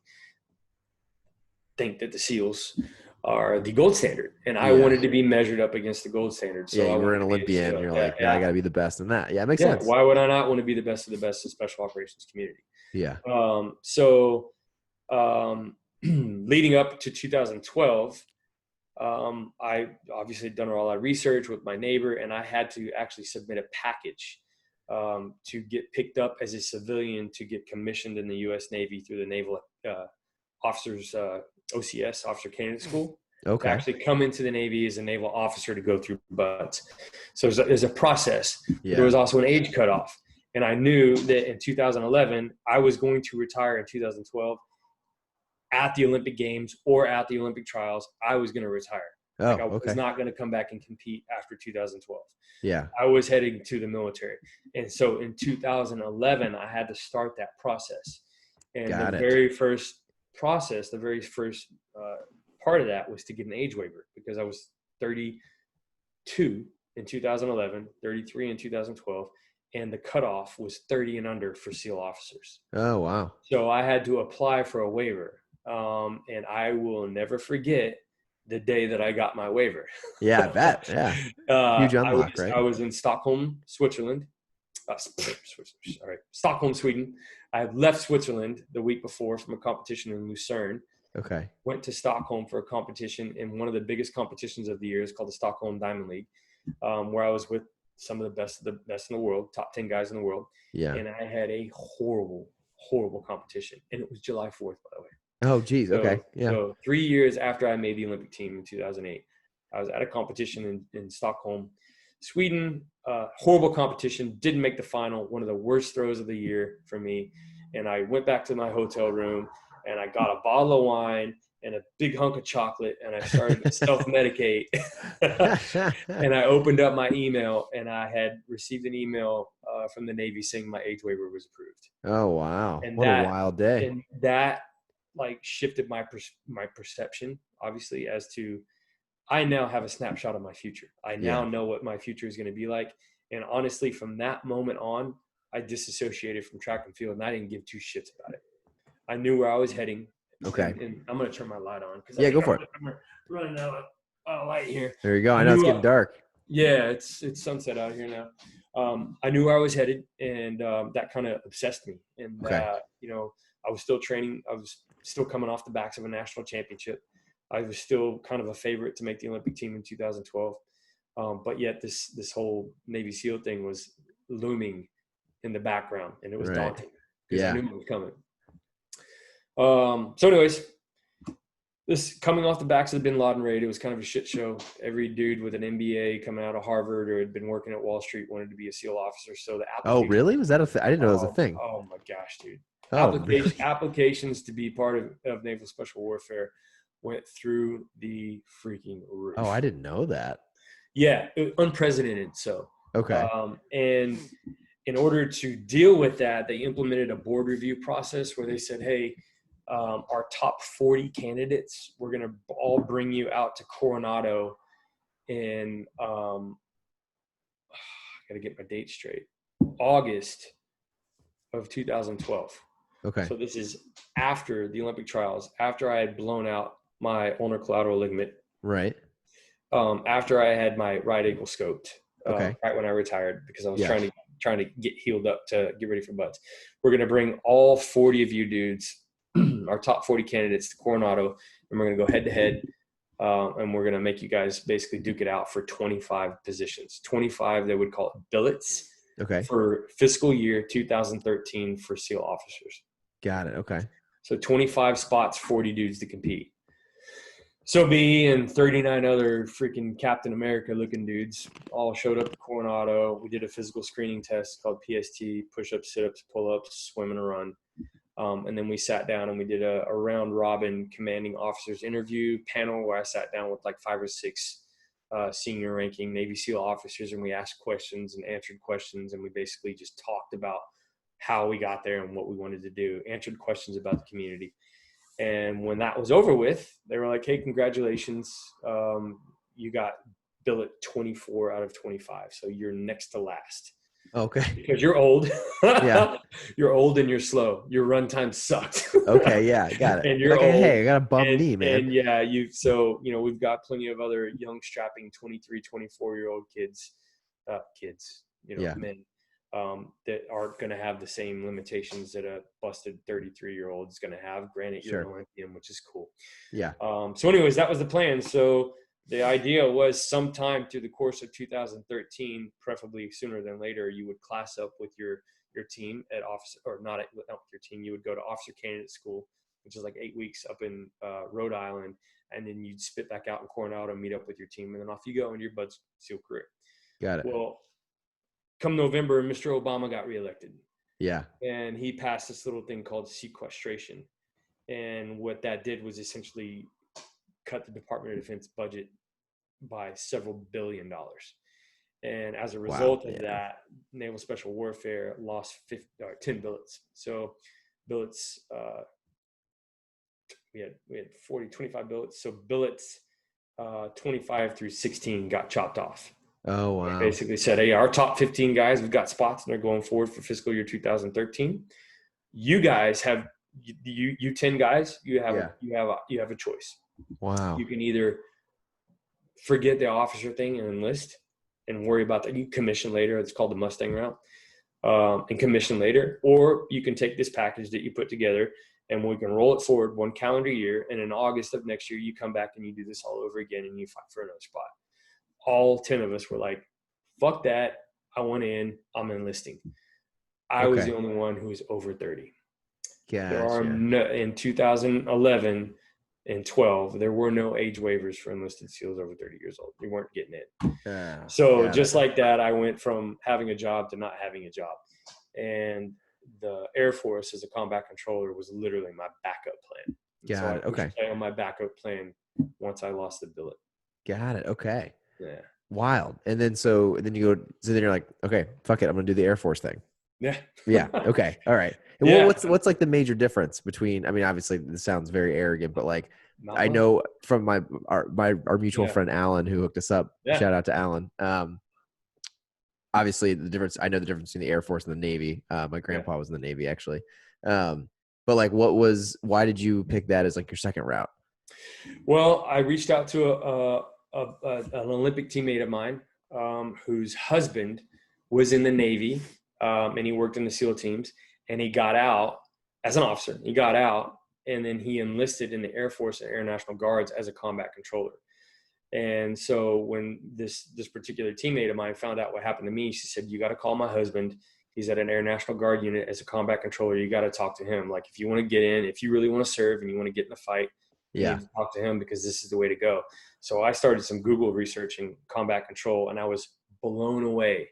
Think that the SEALs are the gold standard, and I Yeah. wanted to be measured up against the gold standard. Yeah. So I You were wanted an to be a Olympian. SEAL. You're Yeah, like, yeah, I yeah, got to be the best in that. Yeah. It makes yeah. sense. Why would I not want to be the best of the best in special operations community? Yeah. Leading up to 2012. I obviously done a lot of research with my neighbor, and I had to actually submit a package to get picked up as a civilian to get commissioned in the U.S. Navy through the Naval Officers OCS, Officer Candidate School, to Okay. actually come into the Navy as a naval officer to go through BUD/S. So there's a process, but there Yeah. was also an age cutoff. And I knew that in 2011, I was going to retire in 2012 at the Olympic Games or at the Olympic trials. I was going to retire. Like Oh, I was okay. not going to come back and compete after 2012. Yeah. I was heading to the military. And so in 2011, I had to start that process. And Got the it. very first process, the very first part of that was to get an age waiver because I was 32 in 2011, 33 in 2012, and the cutoff was 30 and under for SEAL officers. Oh, wow. So I had to apply for a waiver. And I will never forget the day that I got my waiver. Yeah, I bet. Yeah. Huge unlock, right? I was in Stockholm, Switzerland. Stockholm, Sweden. I had left Switzerland the week before from a competition in Lucerne. Okay. Went to Stockholm for a competition in one of the biggest competitions of the year. It's called the Stockholm Diamond League, where I was with some of the best in the world, top 10 guys in the world. Yeah. And I had a horrible competition. And it was July 4th, by the way. Oh, geez. Okay. Yeah. So 3 years after I made the Olympic team in 2008, I was at a competition in Stockholm, Sweden. Horrible competition. Didn't make the final. One of the worst throws of the year for me. And I went back to my hotel room and I got a bottle of wine and a big hunk of chocolate and I started to self-medicate. And I opened up my email and I had received an email from the Navy saying my age waiver was approved. Oh, wow. And What a wild day. that like shifted my perception, obviously, as to I now have a snapshot of my future. I now know what my future is going to be like. And honestly, from that moment on, I disassociated from track and field and I didn't give two shits about it. I knew where I was heading. Okay. And I'm going to turn my light on. Yeah, go for it. I'm running out of light here. There you go. I know it's getting dark. Yeah, it's sunset out here now. I knew where I was headed, and that kind of obsessed me. And I was still training. I was still coming off the backs of a national championship. I was still kind of a favorite to make the Olympic team in 2012. But yet this whole Navy SEAL thing was looming in the background, and it was daunting because I knew it was coming. So anyways, this coming off the backs of the Bin Laden raid, it was kind of a shit show. Every dude with an MBA coming out of Harvard or had been working at Wall Street wanted to be a SEAL officer. So the Oh, really? Was that a thing? I didn't know it was a thing. Oh my gosh, dude. Really? Applications to be part of Naval Special Warfare went through the freaking roof. Oh, I didn't know that. Yeah, unprecedented. So, okay. And in order to deal with that, they implemented a board review process where they said, hey, our top 40 candidates, we're going to all bring you out to Coronado in, I got to get my date straight, August of 2012. Okay. So this is after the Olympic trials, after I had blown out my ulnar collateral ligament. Right. after I had my right ankle scoped, Okay. right when I retired, because I was Yeah. trying to get healed up to get ready for buds. We're going to bring all 40 of you dudes, our top 40 candidates, to Coronado, and we're going to go head to head. And we're going to make you guys basically duke it out for 25 positions. 25, they would call it billets, Okay. for fiscal year 2013 for SEAL officers. Got it. Okay. So 25 spots, 40 dudes to compete. So me and 39 other freaking Captain America looking dudes all showed up to Coronado. We did a physical screening test called PST, push-ups, sit-ups, pull-ups, swim and a run. And then we sat down and we did a round robin commanding officers interview panel where I sat down with like 5 or 6 senior ranking Navy SEAL officers, and we asked questions and answered questions, and we basically just talked about how we got there and what we wanted to do, answered questions about the community. And when that was over with, they were like, hey, congratulations. You got billet 24 out of 25. So you're next to last. Okay. Because you're old. Yeah. You're old and you're slow. Your run time sucked. Okay. Yeah. Got it. And you're like, old. Hey, I got a bum knee, man. And yeah, we've got plenty of other young, strapping 23, 24-year-old kids, men, that aren't going to have the same limitations that a busted 33-year-old is going to have. Granted, you're an Olympian, which is cool. Yeah. So anyways, that was the plan. So the idea was sometime through the course of 2013, preferably sooner than later, you would class up with your team at officer, or not with your team. You would go to officer candidate school, which is like 8 weeks up in Rhode Island. And then you'd spit back out in Coronado and meet up with your team. And then off you go into your Bud's SEAL career. Got it. Well, come November, Mr. Obama got reelected. Yeah. And he passed this little thing called sequestration. And what that did was essentially cut the Department of Defense budget by several $1 billion. And as a result of that, Naval Special Warfare lost 10 billets. So billets, we had 25 billets. So billets 25 through 16 got chopped off. Oh, wow. They basically said, hey, our top 15 guys, we've got spots and they're going forward for fiscal year 2013. You guys have, you 10 guys, you have a choice. Wow. You can either forget the officer thing and enlist and worry about that. You commission later. It's called the Mustang route, and commission later. Or you can take this package that you put together and we can roll it forward 1 calendar year. And in August of next year, you come back and you do this all over again and you fight for another spot. All 10 of us were like, fuck that. I want in. I'm enlisting. I was the only one who was over 30. Gotcha. There are in 2011 and 12, there were no age waivers for enlisted SEALs over 30 years old. We weren't getting it. So just like that, I went from having a job to not having a job. And the Air Force as a combat controller was literally my backup plan. Got it. Okay. Stay on my backup plan once I lost the billet. Got it. Okay. Yeah. Wild. And then then you're like, okay, fuck it. I'm going to do the Air Force thing. Yeah. Yeah. Okay. All right. And what's like the major difference between, I mean, obviously this sounds very arrogant, but like, I know from our mutual friend, Alan, who hooked us up, shout out to Alan. Obviously I know the difference between the Air Force and the Navy. My grandpa was in the Navy actually. But like, why did you pick that as like your second route? Well, I reached out to an Olympic teammate of mine, whose husband was in the Navy, and he worked in the SEAL teams, and he got out as an officer. He got out, and then he enlisted in the Air Force and Air National Guards as a combat controller. And so when this particular teammate of mine found out what happened to me, she said, you got to call my husband. He's at an Air National Guard unit as a combat controller. You got to talk to him. Like, if you want to get in, if you really want to serve and you want to get in the fight, you need to talk to him, because this is the way to go. So I started some Google researching combat control, and I was blown away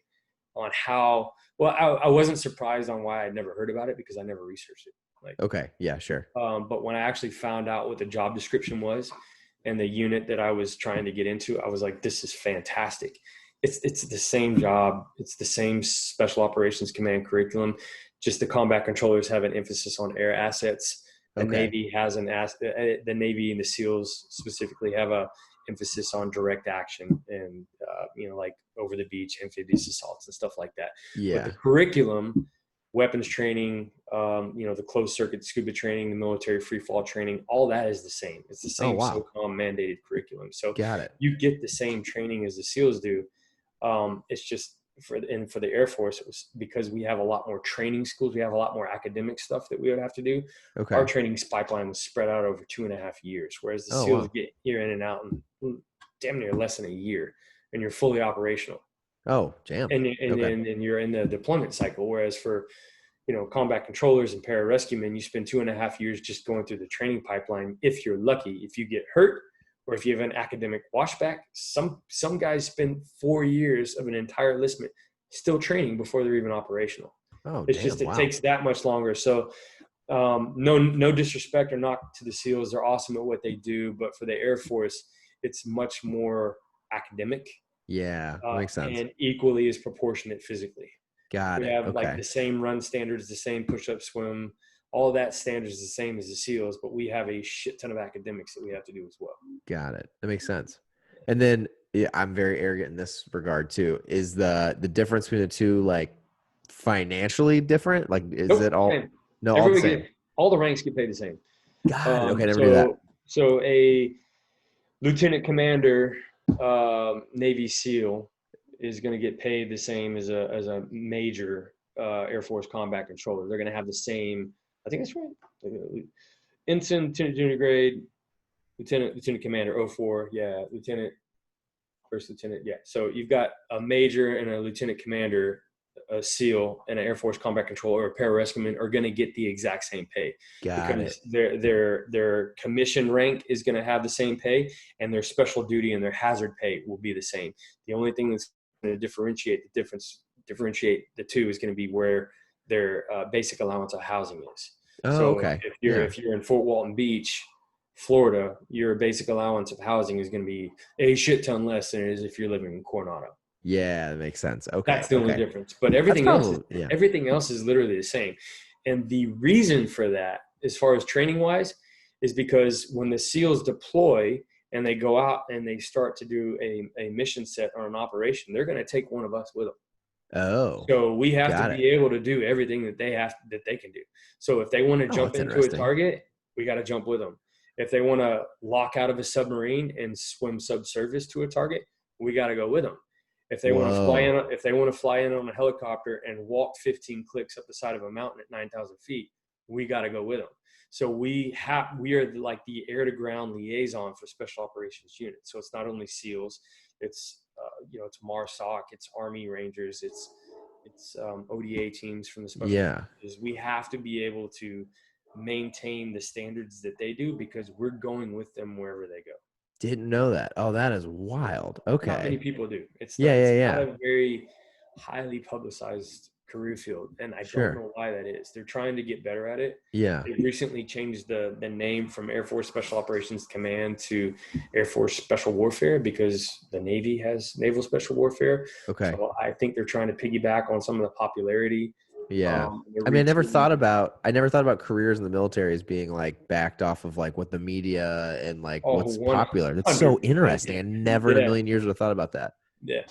on how well. I wasn't surprised on why I'd never heard about it, because I never researched it. Like, okay, yeah, sure. But when I actually found out what the job description was and the unit that I was trying to get into, I was like, this is fantastic. It's the same job. It's the same Special Operations Command curriculum. Just the combat controllers have an emphasis on air assets. The Navy has the Navy and the SEALs specifically have a emphasis on direct action and, like over the beach, amphibious assaults and stuff like that. Yeah. But the curriculum weapons training, the closed circuit scuba training, the military free fall training, all that is the same. It's the Oh, same wow. SOCOM mandated curriculum. So Got it. you get the same training as the SEALs do. It's just for the Air Force, it was because we have a lot more training schools. We have a lot more academic stuff that we would have to do. Okay. Our training pipeline was spread out over 2.5 years, whereas the Oh, SEAls wow. get here in and out in damn near less than a year, and you're fully operational. Oh, damn. Okay. And you're in the deployment cycle. Whereas for combat controllers and pararescuemen, you spend 2.5 years just going through the training pipeline. If you're lucky, if you get hurt or if you have an academic washback, some guys spend 4 years of an entire enlistment still training before they're even operational. Oh, It's damn. just it Wow. takes that much longer. So no disrespect or knock to the SEALs. They're awesome at what they do, but for the Air Force, it's much more academic. Yeah, that makes sense. And equally as proportionate physically. Got We it. have like Okay. the same run standards, the same push-up, swim, all that standards is the same as the SEALs, but we have a shit ton of academics that we have to do as well. Got it. That makes sense. And then I'm very arrogant in this regard too. Is the difference between the two like financially different? Like, is it Nope, all? same. No, all the Everybody same. get all the ranks get paid the same. Got it. Okay, never knew that. So a lieutenant commander, Navy SEAL, is going to get paid the same as a major Air Force combat controller. They're going to have the same. I think that's right. Ensign, lieutenant junior grade, lieutenant commander 04, yeah, lieutenant, first lieutenant, yeah. So you've got a major and a lieutenant commander, a SEAL, and an Air Force combat controller or a pararescueman are going to get the exact same pay. Got because it. their commission rank is going to have the same pay, and their special duty and their hazard pay will be the same. The only thing that's going to differentiate the two is going to be where their basic allowance of housing is. Oh, So okay. if you're in Fort Walton Beach, Florida, your basic allowance of housing is going to be a shit ton less than it is if you're living in Coronado. Yeah, that makes sense. Okay. That's the only Okay. difference. But That's probably everything else is literally the same. And the reason for that, as far as training wise, is because when the SEALs deploy and they go out and they start to do a mission set or an operation, they're going to take one of us with them. Oh, So we have to got be it. able to do everything that they can do. So if they want to Oh, jump that's into a interesting. target, we got to jump with them. If they want to lock out of a submarine and swim subsurface to a target, we got to go with them. If they want to fly in on a helicopter and walk 15 clicks up the side of a mountain at 9,000 feet, we got to go with them. So we are like the air to ground liaison for special operations units. So it's not only SEALs, it's it's MARSOC, it's Army Rangers, it's ODA teams from the special forces. We have to be able to maintain the standards that they do because we're going with them wherever they go. Didn't know that. Oh, that is wild. Okay. Not many people do. It's Yeah. not a very highly publicized career field, and I don't know why that is. They're trying to get better at it. Yeah. They recently changed the name from Air Force Special Operations Command to Air Force Special Warfare because the Navy has Naval Special Warfare. Okay. So I think they're trying to piggyback on some of the popularity. Yeah. I mean, I never thought about careers in the military as being like backed off of like what the media and like what's popular. That's so interesting. I never in a million years would have thought about that. Yeah.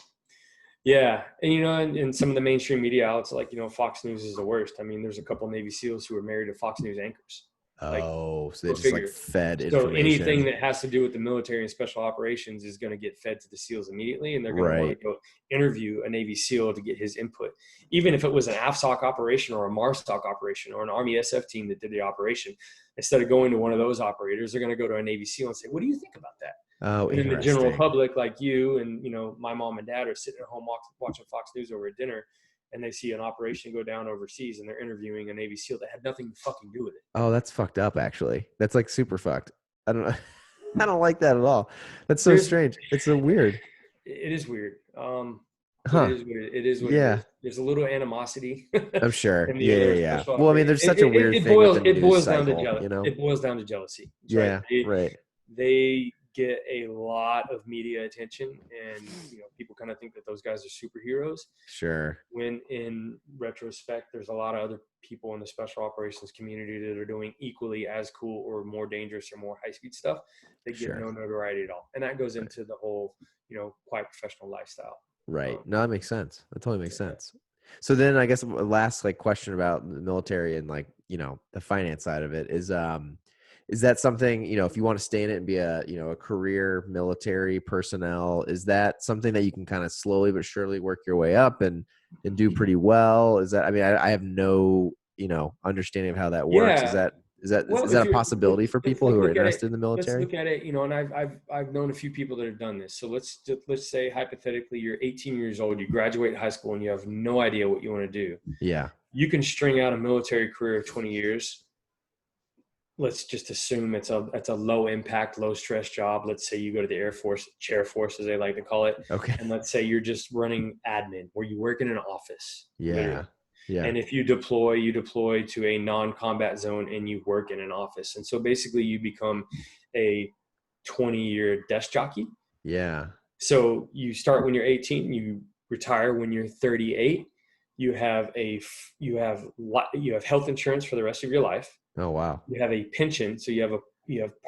Yeah. And in some of the mainstream media outlets, like, Fox News is the worst. I mean, there's a couple of Navy SEALs who are married to Fox News anchors. So they just like fed information. So anything that has to do with the military and special operations is going to get fed to the SEALs immediately, and they're going to want to go interview a Navy SEAL to get his input. Even if it was an AFSOC operation or a MARSOC operation or an Army SF team that did the operation, instead of going to one of those operators, they're going to go to a Navy SEAL and say, "What do you think about that?" Oh, and then the general public, like you and my mom and dad, are sitting at home watching Fox News over at dinner, and they see an operation go down overseas, and they're interviewing a Navy SEAL that had nothing to fucking do with it. Oh, that's fucked up. Actually, that's like super fucked. I don't know. I don't like that at all. That's so strange. It's so weird. It is weird. It is weird. It is what it is. There's a little animosity. I'm sure. Yeah. Well, I mean, there's such a weird thing with the news cycle, It boils down to jealousy. Right. They get a lot of media attention, and people kind of think that those guys are superheroes. Sure. When in retrospect, there's a lot of other people in the special operations community that are doing equally as cool or more dangerous or more high-speed stuff. They get no notoriety at all, and that goes into the whole, quiet professional lifestyle. Right. No, that makes sense. That totally makes sense. So then I guess a last like question about the military and like, the finance side of it is that something, if you want to stay in it and be a career military personnel, is that something that you can kind of slowly but surely work your way up and do pretty well? Is that, I mean, I have no, understanding of how that works. Is Yeah. that, is Well, that a possibility for people who are look at it. interested in the Let's military? look at it. And I've known a few people that have done this. So let's say hypothetically you're 18 years old, you graduate high school, and you have no idea what you want to do. Yeah. You can string out a military career of 20 years. Let's just assume it's a low impact, low stress job. Let's say you go to the Air Force, chair force as they like to call it, Okay. and let's say you're just running admin, where you work in an office. Yeah. Literally. Yeah. And if you deploy to a non-combat zone and you work in an office. And so basically you become a 20-year desk jockey. Yeah. So you start when you're 18, you retire when you're 38. You have health insurance for the rest of your life. Oh, wow. You have a pension. So you have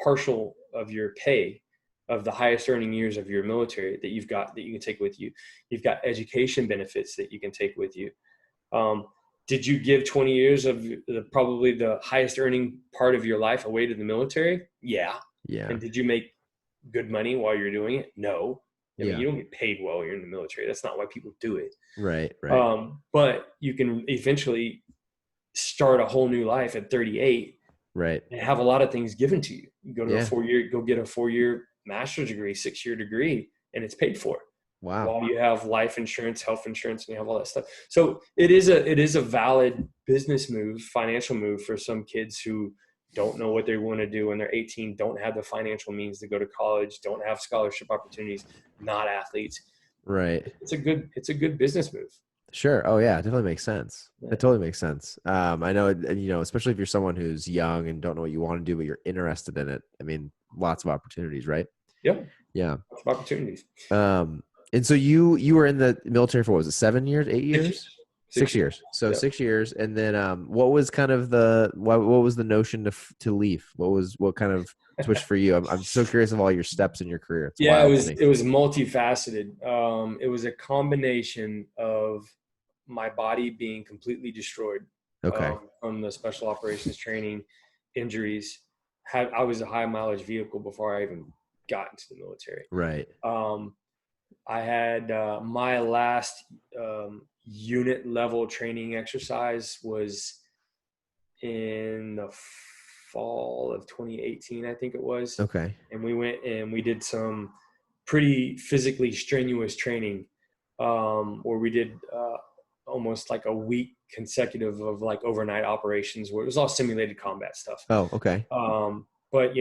partial of your pay of the highest earning years of your military that you can take with you. You've got education benefits that you can take with you. Did you give 20 years of probably the highest earning part of your life away to the military? Yeah. Yeah. And did you make good money while you're doing it? No. I mean, Yeah. you don't get paid while you're in the military. That's not why people do it. Right. Right. But you can eventually start a whole new life at 38 Right. and have a lot of things given to you. You go to Yeah. get a 4-year master's degree, 6-year degree, and it's paid for. Wow. While you have life insurance, health insurance, and you have all that stuff. So it is a valid business move, financial move for some kids who don't know what they want to do when they're 18, don't have the financial means to go to college, don't have scholarship opportunities, not athletes. Right. It's a good business move. Sure. Oh yeah, it definitely makes sense. Yeah. It totally makes sense. I know, especially if you're someone who's young and don't know what you want to do, but you're interested in it. I mean, lots of opportunities, right? Yep. Yeah. Lots of opportunities. And so you were in the military for, what was it, 7 years, 8 years? 6 years. So Yep. 6 years. And then what was kind of what was the notion to leave? What kind of switched for you? I'm so curious of all your steps in your career. It's wild to me. It was multifaceted. It was a combination of my body being completely destroyed. Okay. From the special operations training, injuries. I was a high mileage vehicle before I even got into the military. Right. I had my last unit level training exercise was in the fall of 2018, I think it was. Okay. And we went and we did some pretty physically strenuous training where we did almost like a week consecutive of like overnight operations where it was all simulated combat stuff. Oh, okay. But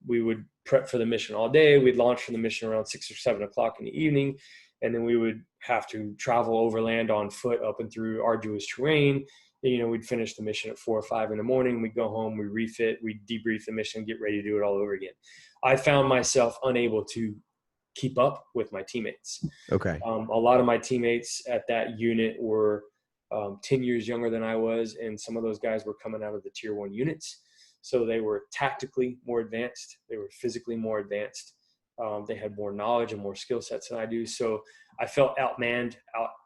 we would prep for the mission all day. We'd launch from the mission around 6 or 7 o'clock in the evening. And then we would have to travel overland on foot up and through arduous terrain. We'd finish the mission at 4 or 5 in the morning. We'd go home, we refit, we'd debrief the mission, get ready to do it all over again. I found myself unable to keep up with my teammates. Okay. A lot of my teammates at that unit were 10 years younger than I was. And some of those guys were coming out of the tier 1 units. So they were tactically more advanced. They were physically more advanced. They had more knowledge and more skill sets than I do. So I felt outmanned,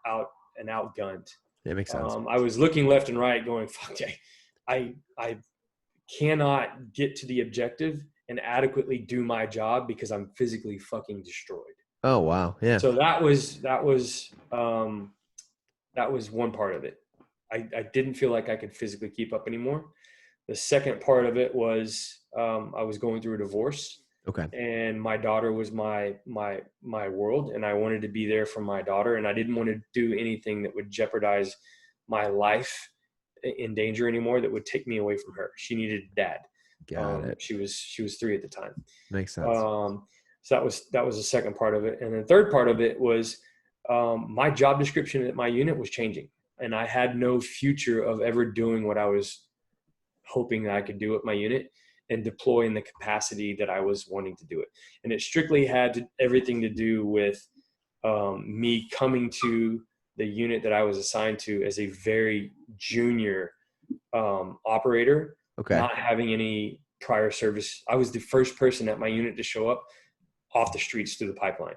outgunned. That makes sense. I was looking left and right going, fuck, I cannot get to the objective and adequately do my job because I'm physically fucking destroyed. Oh, wow. Yeah. So that was one part of it. I didn't feel like I could physically keep up anymore. The second part of it was I was going through a divorce. Okay. And my daughter was my world, and I wanted to be there for my daughter, and I didn't want to do anything that would jeopardize my life in danger anymore, that would take me away from her. She needed a dad. Got it. She was 3 at the time. Makes sense. So that was the second part of it. And the third part of it was my job description at my unit was changing, and I had no future of ever doing what I was hoping that I could do at my unit and deploy in the capacity that I was wanting to do it. And it strictly had everything to do with me coming to the unit that I was assigned to as a very junior operator, Okay. not having any prior service. I was the first person at my unit to show up off the streets through the pipeline.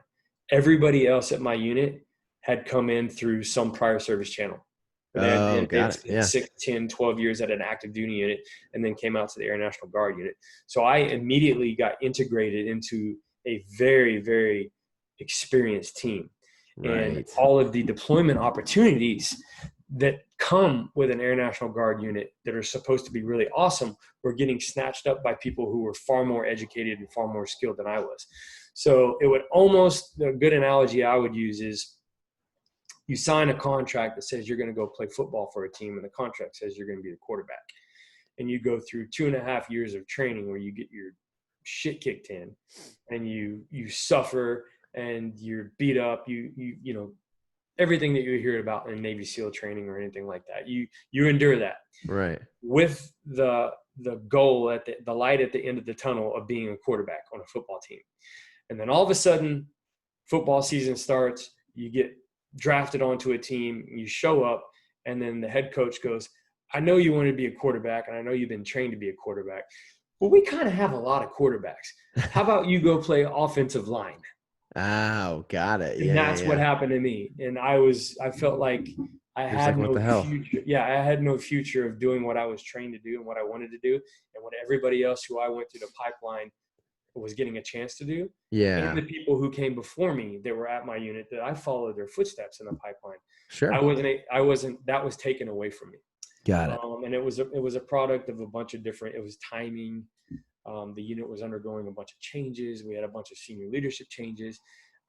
Everybody else at my unit had come in through some prior service channel. But Oh, they got did it. Yeah. 6, 10, 12 years at an active duty unit and then came out to the Air National Guard unit. So I immediately got integrated into a very, very experienced team. And Right. all of the deployment opportunities that come with an Air National Guard unit that are supposed to be really awesome were getting snatched up by people who were far more educated and far more skilled than I was. So it would almost, a good analogy I would use is you sign a contract that says you're going to go play football for a team, and the contract says you're going to be the quarterback. And you go through 2.5 years of training where you get your shit kicked in and you suffer and you're beat up, you know, everything that you hear about in Navy SEAL training or anything like that. You endure that. Right. With the goal at the light at the end of the tunnel of being a quarterback on a football team. And then all of a sudden, football season starts, you get drafted onto a team, you show up, and then the head coach goes, I know you want to be a quarterback, and I know you've been trained to be a quarterback. Well, we kind of have a lot of quarterbacks. How about you go play offensive line? Oh, got it. And Yeah. that's what happened to me. And I felt like I had what no the hell? future. Yeah, I had no future of doing what I was trained to do and what I wanted to do. And what everybody else who I went through the pipeline was getting a chance to do. Yeah. And the people who came before me that were at my unit that I followed their footsteps in the pipeline. Sure. That was taken away from me. Got it. And it was a product of a bunch of different, it was timing. The unit was undergoing a bunch of changes. We had a bunch of senior leadership changes.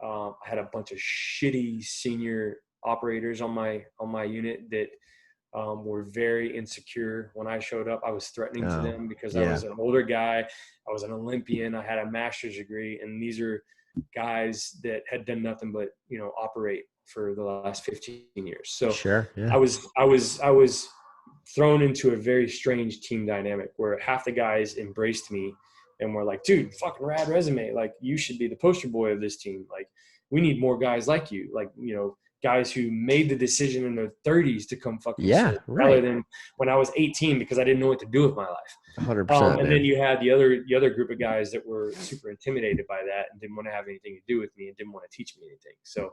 I had a bunch of shitty senior operators on my unit that were very insecure. When I showed up, I was threatening to them because I was an older guy. I was an Olympian. I had a master's degree, and these are guys that had done nothing but, you know, operate for the last 15 years. So sure. Yeah. I was thrown into a very strange team dynamic where half the guys embraced me and were like, dude, fucking rad resume. Like, you should be the poster boy of this team. Like, we need more guys like you. Like, you know, guys who made the decision in their 30s to come fucking serve, rather than when I was 18 because I didn't know what to do with my life. 100%. And then you had the other group of guys that were super intimidated by that and didn't want to have anything to do with me and didn't want to teach me anything. So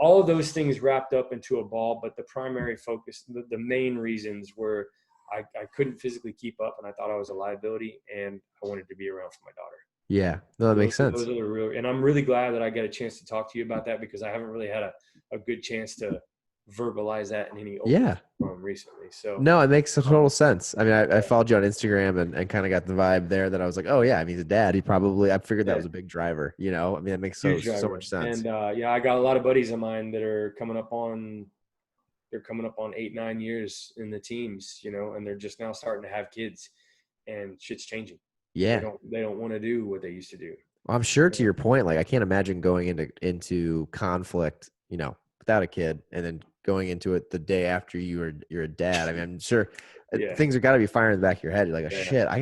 all of those things wrapped up into a ball, but the primary focus, the main reasons were I couldn't physically keep up, and I thought I was a liability, and I wanted to be around for my daughter. Yeah, no, that makes sense. Those are the real, and I'm really glad that I got a chance to talk to you about that because I haven't really had a good chance to verbalize that in any open forum recently. So no, it makes total sense. I mean, I followed you on Instagram and kind of got the vibe there that I was like, oh yeah, I mean, he's a dad. I figured that was a big driver, you know? I mean, it makes so much sense. And I got a lot of buddies of mine that are coming up on 8-9 years in the teams, you know, and they're just now starting to have kids, and shit's changing. Yeah. They don't want to do what they used to do. Well, I'm sure to your point, like I can't imagine going into conflict, you know, without a kid and then going into it the day after you're a dad. I mean, I'm sure things are got to be firing in the back of your head. You're like, shit, you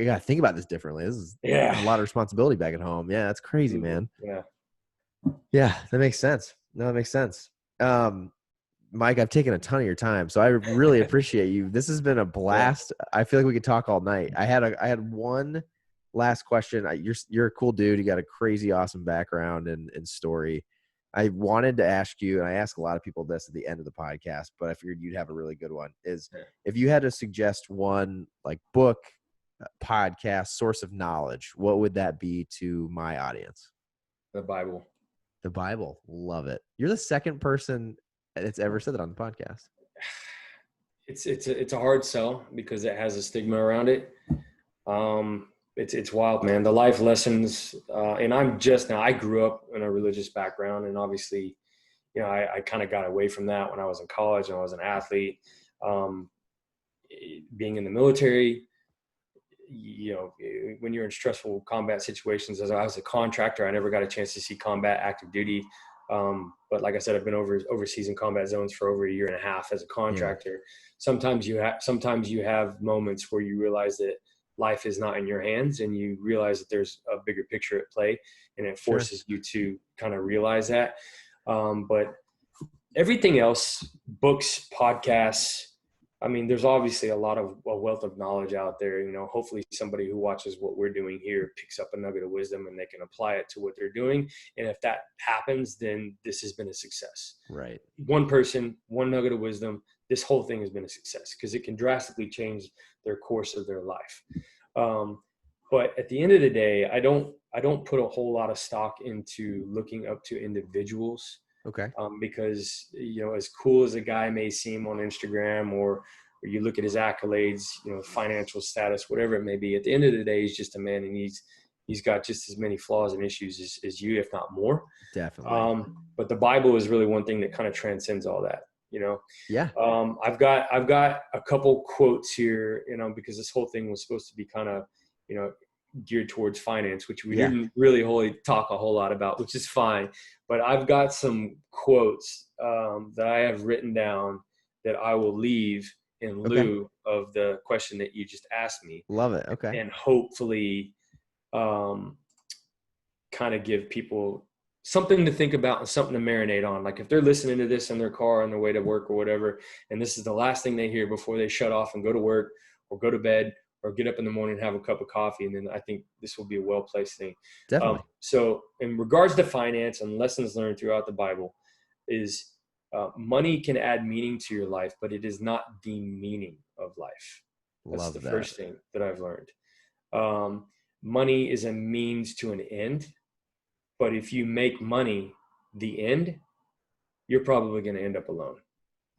gotta think about this differently. This is a lot of responsibility back at home. Yeah, that's crazy, man. Yeah, that makes sense. No, that makes sense. Mike, I've taken a ton of your time, so I really appreciate you. This has been a blast. I feel like we could talk all night. I had one last question. You're a cool dude. You got a crazy awesome background and story. I wanted to ask you, and I ask a lot of people this at the end of the podcast, but I figured you'd have a really good one, is if you had to suggest one like book, podcast, source of knowledge, what would that be to my audience? The Bible. The Bible. Love it. You're the second person that's ever said that on the podcast. It's a hard sell because it has a stigma around it. It's wild, man. The life lessons, and I grew up in a religious background, and obviously, you know, I kind of got away from that when I was in college and I was an athlete. Being in the military, you know, when you're in stressful combat situations, as I was a contractor, I never got a chance to see combat active duty. But like I said, I've been overseas in combat zones for over 1.5 years as a contractor. Sometimes you have moments where you realize that life is not in your hands, and you realize that there's a bigger picture at play, and it forces you to kind of realize that. But everything else, books, podcasts, I mean, there's obviously a lot of a wealth of knowledge out there. You know, hopefully somebody who watches what we're doing here picks up a nugget of wisdom and they can apply it to what they're doing. And if that happens, then this has been a success. Right. One person, one nugget of wisdom, this whole thing has been a success because it can drastically change their course of their life. But at the end of the day, I don't put a whole lot of stock into looking up to individuals. Okay. Because, you know, as cool as a guy may seem on Instagram or you look at his accolades, you know, financial status, whatever it may be, at the end of the day, he's just a man, and he's got just as many flaws and issues as you, if not more. Definitely. But the Bible is really one thing that kind of transcends all that, you know? Yeah. I've got a couple quotes here, you know, because this whole thing was supposed to be kind of, you know, geared towards finance, which we didn't really talk a whole lot about, which is fine. But I've got some quotes that I have written down that I will leave in lieu of the question that you just asked me. Love it. Okay. And hopefully kind of give people something to think about and something to marinate on. Like if they're listening to this in their car on their way to work or whatever, and this is the last thing they hear before they shut off and go to work or go to bed or get up in the morning and have a cup of coffee. And then I think this will be a well-placed thing. Definitely. So in regards to finance and lessons learned throughout the Bible is money can add meaning to your life, but it is not the meaning of life. That's the first thing that I've learned. Money is a means to an end, but if you make money the end, you're probably going to end up alone.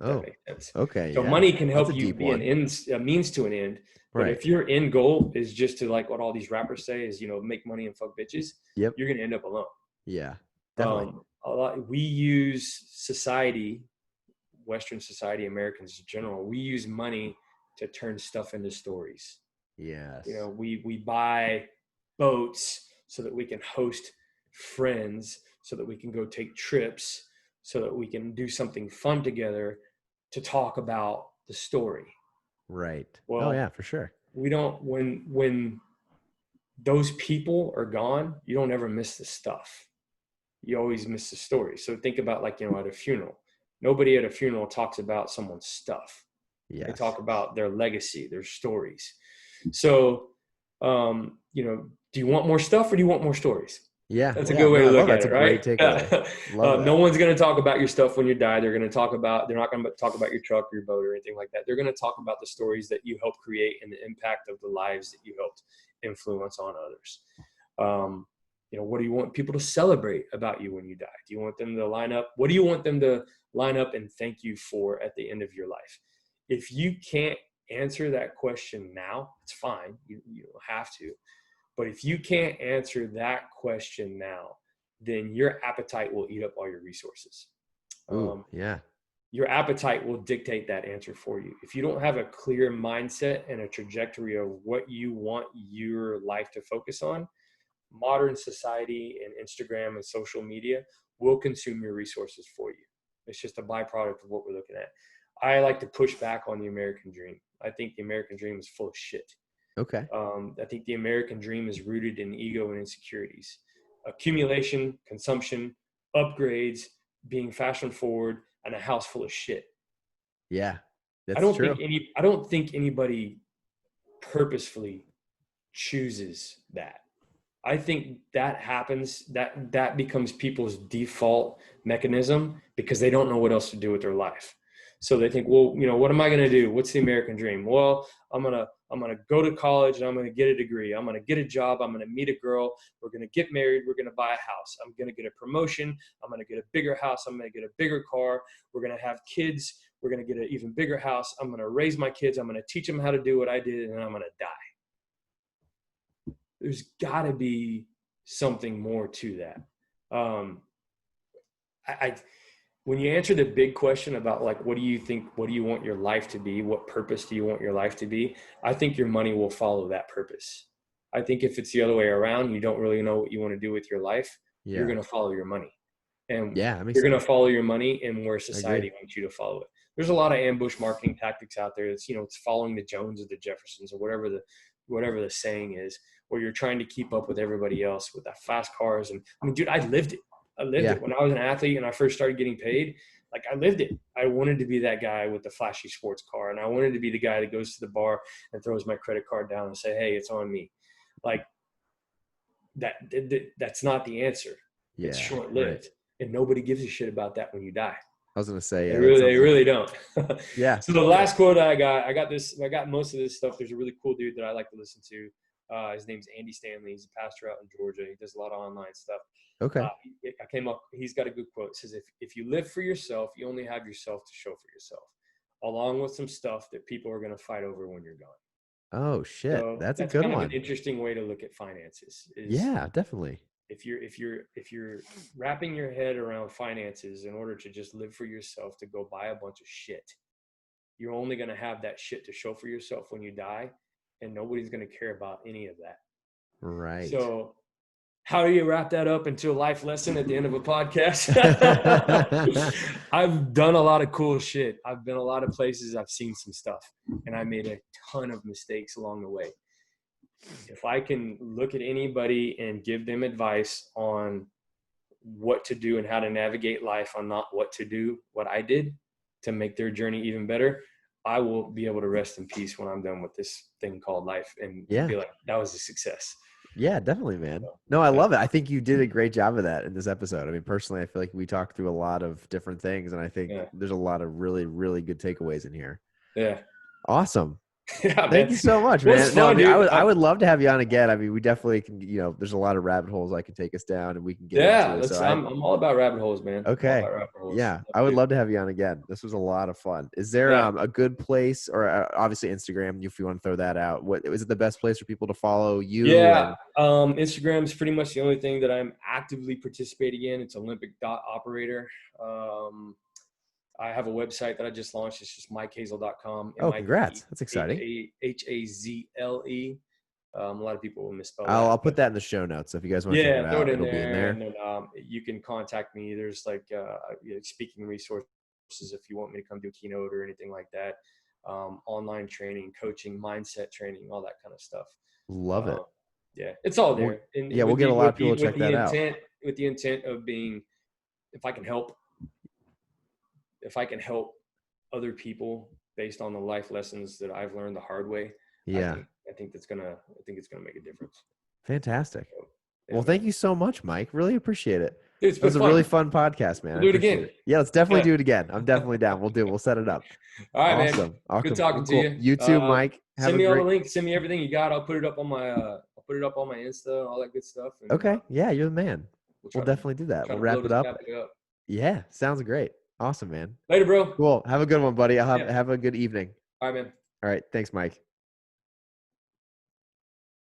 That makes sense. Okay. So money can help you be a means to an end. But if your end goal is just to, like what all these rappers say is, you know, make money and fuck bitches, you're going to end up alone. Yeah, definitely. We use society, Western society, Americans in general, we use money to turn stuff into stories. Yes. You know, we buy boats so that we can host friends, so that we can go take trips, so that we can do something fun together to talk about the story. Right. Well, yeah, for sure. We don't, when those people are gone, you don't ever miss the stuff. You always miss the story. So think about, like, you know, at a funeral, nobody at a funeral talks about someone's stuff. Yes. They talk about their legacy, their stories. So, you know, do you want more stuff or do you want more stories? Yeah. That's a good way to look at it, right? That's a great takeaway. No one's going to talk about your stuff when you die. They're not going to talk about your truck or your boat or anything like that. They're going to talk about the stories that you helped create and the impact of the lives that you helped influence on others. You know, what do you want people to celebrate about you when you die? Do you want them to line up? What do you want them to line up and thank you for at the end of your life? If you can't answer that question now, it's fine. You don't have to. But if you can't answer that question now, then your appetite will eat up all your resources. Your appetite will dictate that answer for you. If you don't have a clear mindset and a trajectory of what you want your life to focus on, modern society and Instagram and social media will consume your resources for you. It's just a byproduct of what we're looking at. I like to push back on the American dream. I think the American dream is full of shit. Okay. I think the American dream is rooted in ego and insecurities, accumulation, consumption, upgrades, being fashion forward, and a house full of shit. Yeah, that's true. I don't think anybody purposefully chooses that. I think that happens, that becomes people's default mechanism because they don't know what else to do with their life. So they think, well, you know, what am I going to do? What's the American dream? Well, I'm going to go to college and I'm going to get a degree. I'm going to get a job. I'm going to meet a girl. We're going to get married. We're going to buy a house. I'm going to get a promotion. I'm going to get a bigger house. I'm going to get a bigger car. We're going to have kids. We're going to get an even bigger house. I'm going to raise my kids. I'm going to teach them how to do what I did, and I'm going to die. There's got to be something more to that. When you answer the big question about, like, what do you think, what do you want your life to be? What purpose do you want your life to be? I think your money will follow that purpose. I think if it's the other way around, you don't really know what you want to do with your life, you're going to follow your money. And you're going to follow your money and where society wants you to follow it. There's a lot of ambush marketing tactics out there. It's, you know, it's following the Jones or the Jeffersons or whatever the saying is, where you're trying to keep up with everybody else with that fast cars. And I mean, dude, I lived it. When I was an athlete and I first started getting paid. Like I lived it. I wanted to be that guy with the flashy sports car, and I wanted to be the guy that goes to the bar and throws my credit card down and say, "Hey, it's on me." Like that's not the answer. Yeah, it's short-lived, and nobody gives a shit about that when you die. I was gonna say, yeah, they really don't. Yeah. So the last quote I got most of this stuff. There's a really cool dude that I like to listen to. His name's Andy Stanley. He's a pastor out in Georgia. He does a lot of online stuff. Okay. He's got a good quote. It says, if you live for yourself, you only have yourself to show for yourself, along with some stuff that people are going to fight over when you're gone. Oh shit. So that's a good kind one. of an interesting way to look at finances. Yeah, definitely. If you're wrapping your head around finances in order to just live for yourself, to go buy a bunch of shit, you're only going to have that shit to show for yourself when you die, and nobody's going to care about any of that. Right. So how do you wrap that up into a life lesson at the end of a podcast? I've done a lot of cool shit. I've been a lot of places. I've seen some stuff, and I made a ton of mistakes along the way. If I can look at anybody and give them advice on what to do and how to navigate life, on not what to do, what I did to make their journey even better, I will be able to rest in peace when I'm done with this thing called life and be like, that was a success. Yeah, definitely, man. No, I love it. I think you did a great job of that in this episode. I mean, personally, I feel like we talked through a lot of different things, and I think there's a lot of really, really good takeaways in here. Yeah. Awesome. Yeah, Thank you so much, man. Fun, I mean, I would love to have you on again. I mean, we definitely can, there's a lot of rabbit holes I can take us down, and we can get into it. So I'm all about rabbit holes, man. Okay. Rabbit holes. Yeah, I would love to have you on again. This was a lot of fun. Is there a good place, or obviously Instagram, if you want to throw that out? What is it the best place for people to follow you? Yeah, Instagram is pretty much the only thing that I'm actively participating in. It's Olympic.operator. I have a website that I just launched. It's just MikeHazle.com. Oh, congrats. That's exciting. Hazle. A lot of people will misspell I'll put that in the show notes. So if you guys want to check it out, it'll be in there. And then you can contact me. There's like speaking resources if you want me to come do a keynote or anything like that. Online training, coaching, mindset training, all that kind of stuff. Love it. Yeah, it's all there. We'll get a lot of people to check that out. With the intent of being, if I can help other people based on the life lessons that I've learned the hard way, I think it's gonna make a difference. Fantastic. Well, thank you so much, Mike. Really appreciate it. Dude, it was a really fun podcast, man. We'll do it again. Yeah, let's definitely do it again. I'm definitely down. We'll set it up. All right, man. Good talking to you. You too, Mike. Send me all the links. Send me everything you got. I'll put it up on my Insta, all that good stuff. And, okay. Yeah, you're the man. We'll definitely do that. We'll wrap it up. Yeah, sounds great. Awesome, man. Later, bro. Cool. Have a good one, buddy. Have a good evening. All right, man. All right. Thanks, Mike.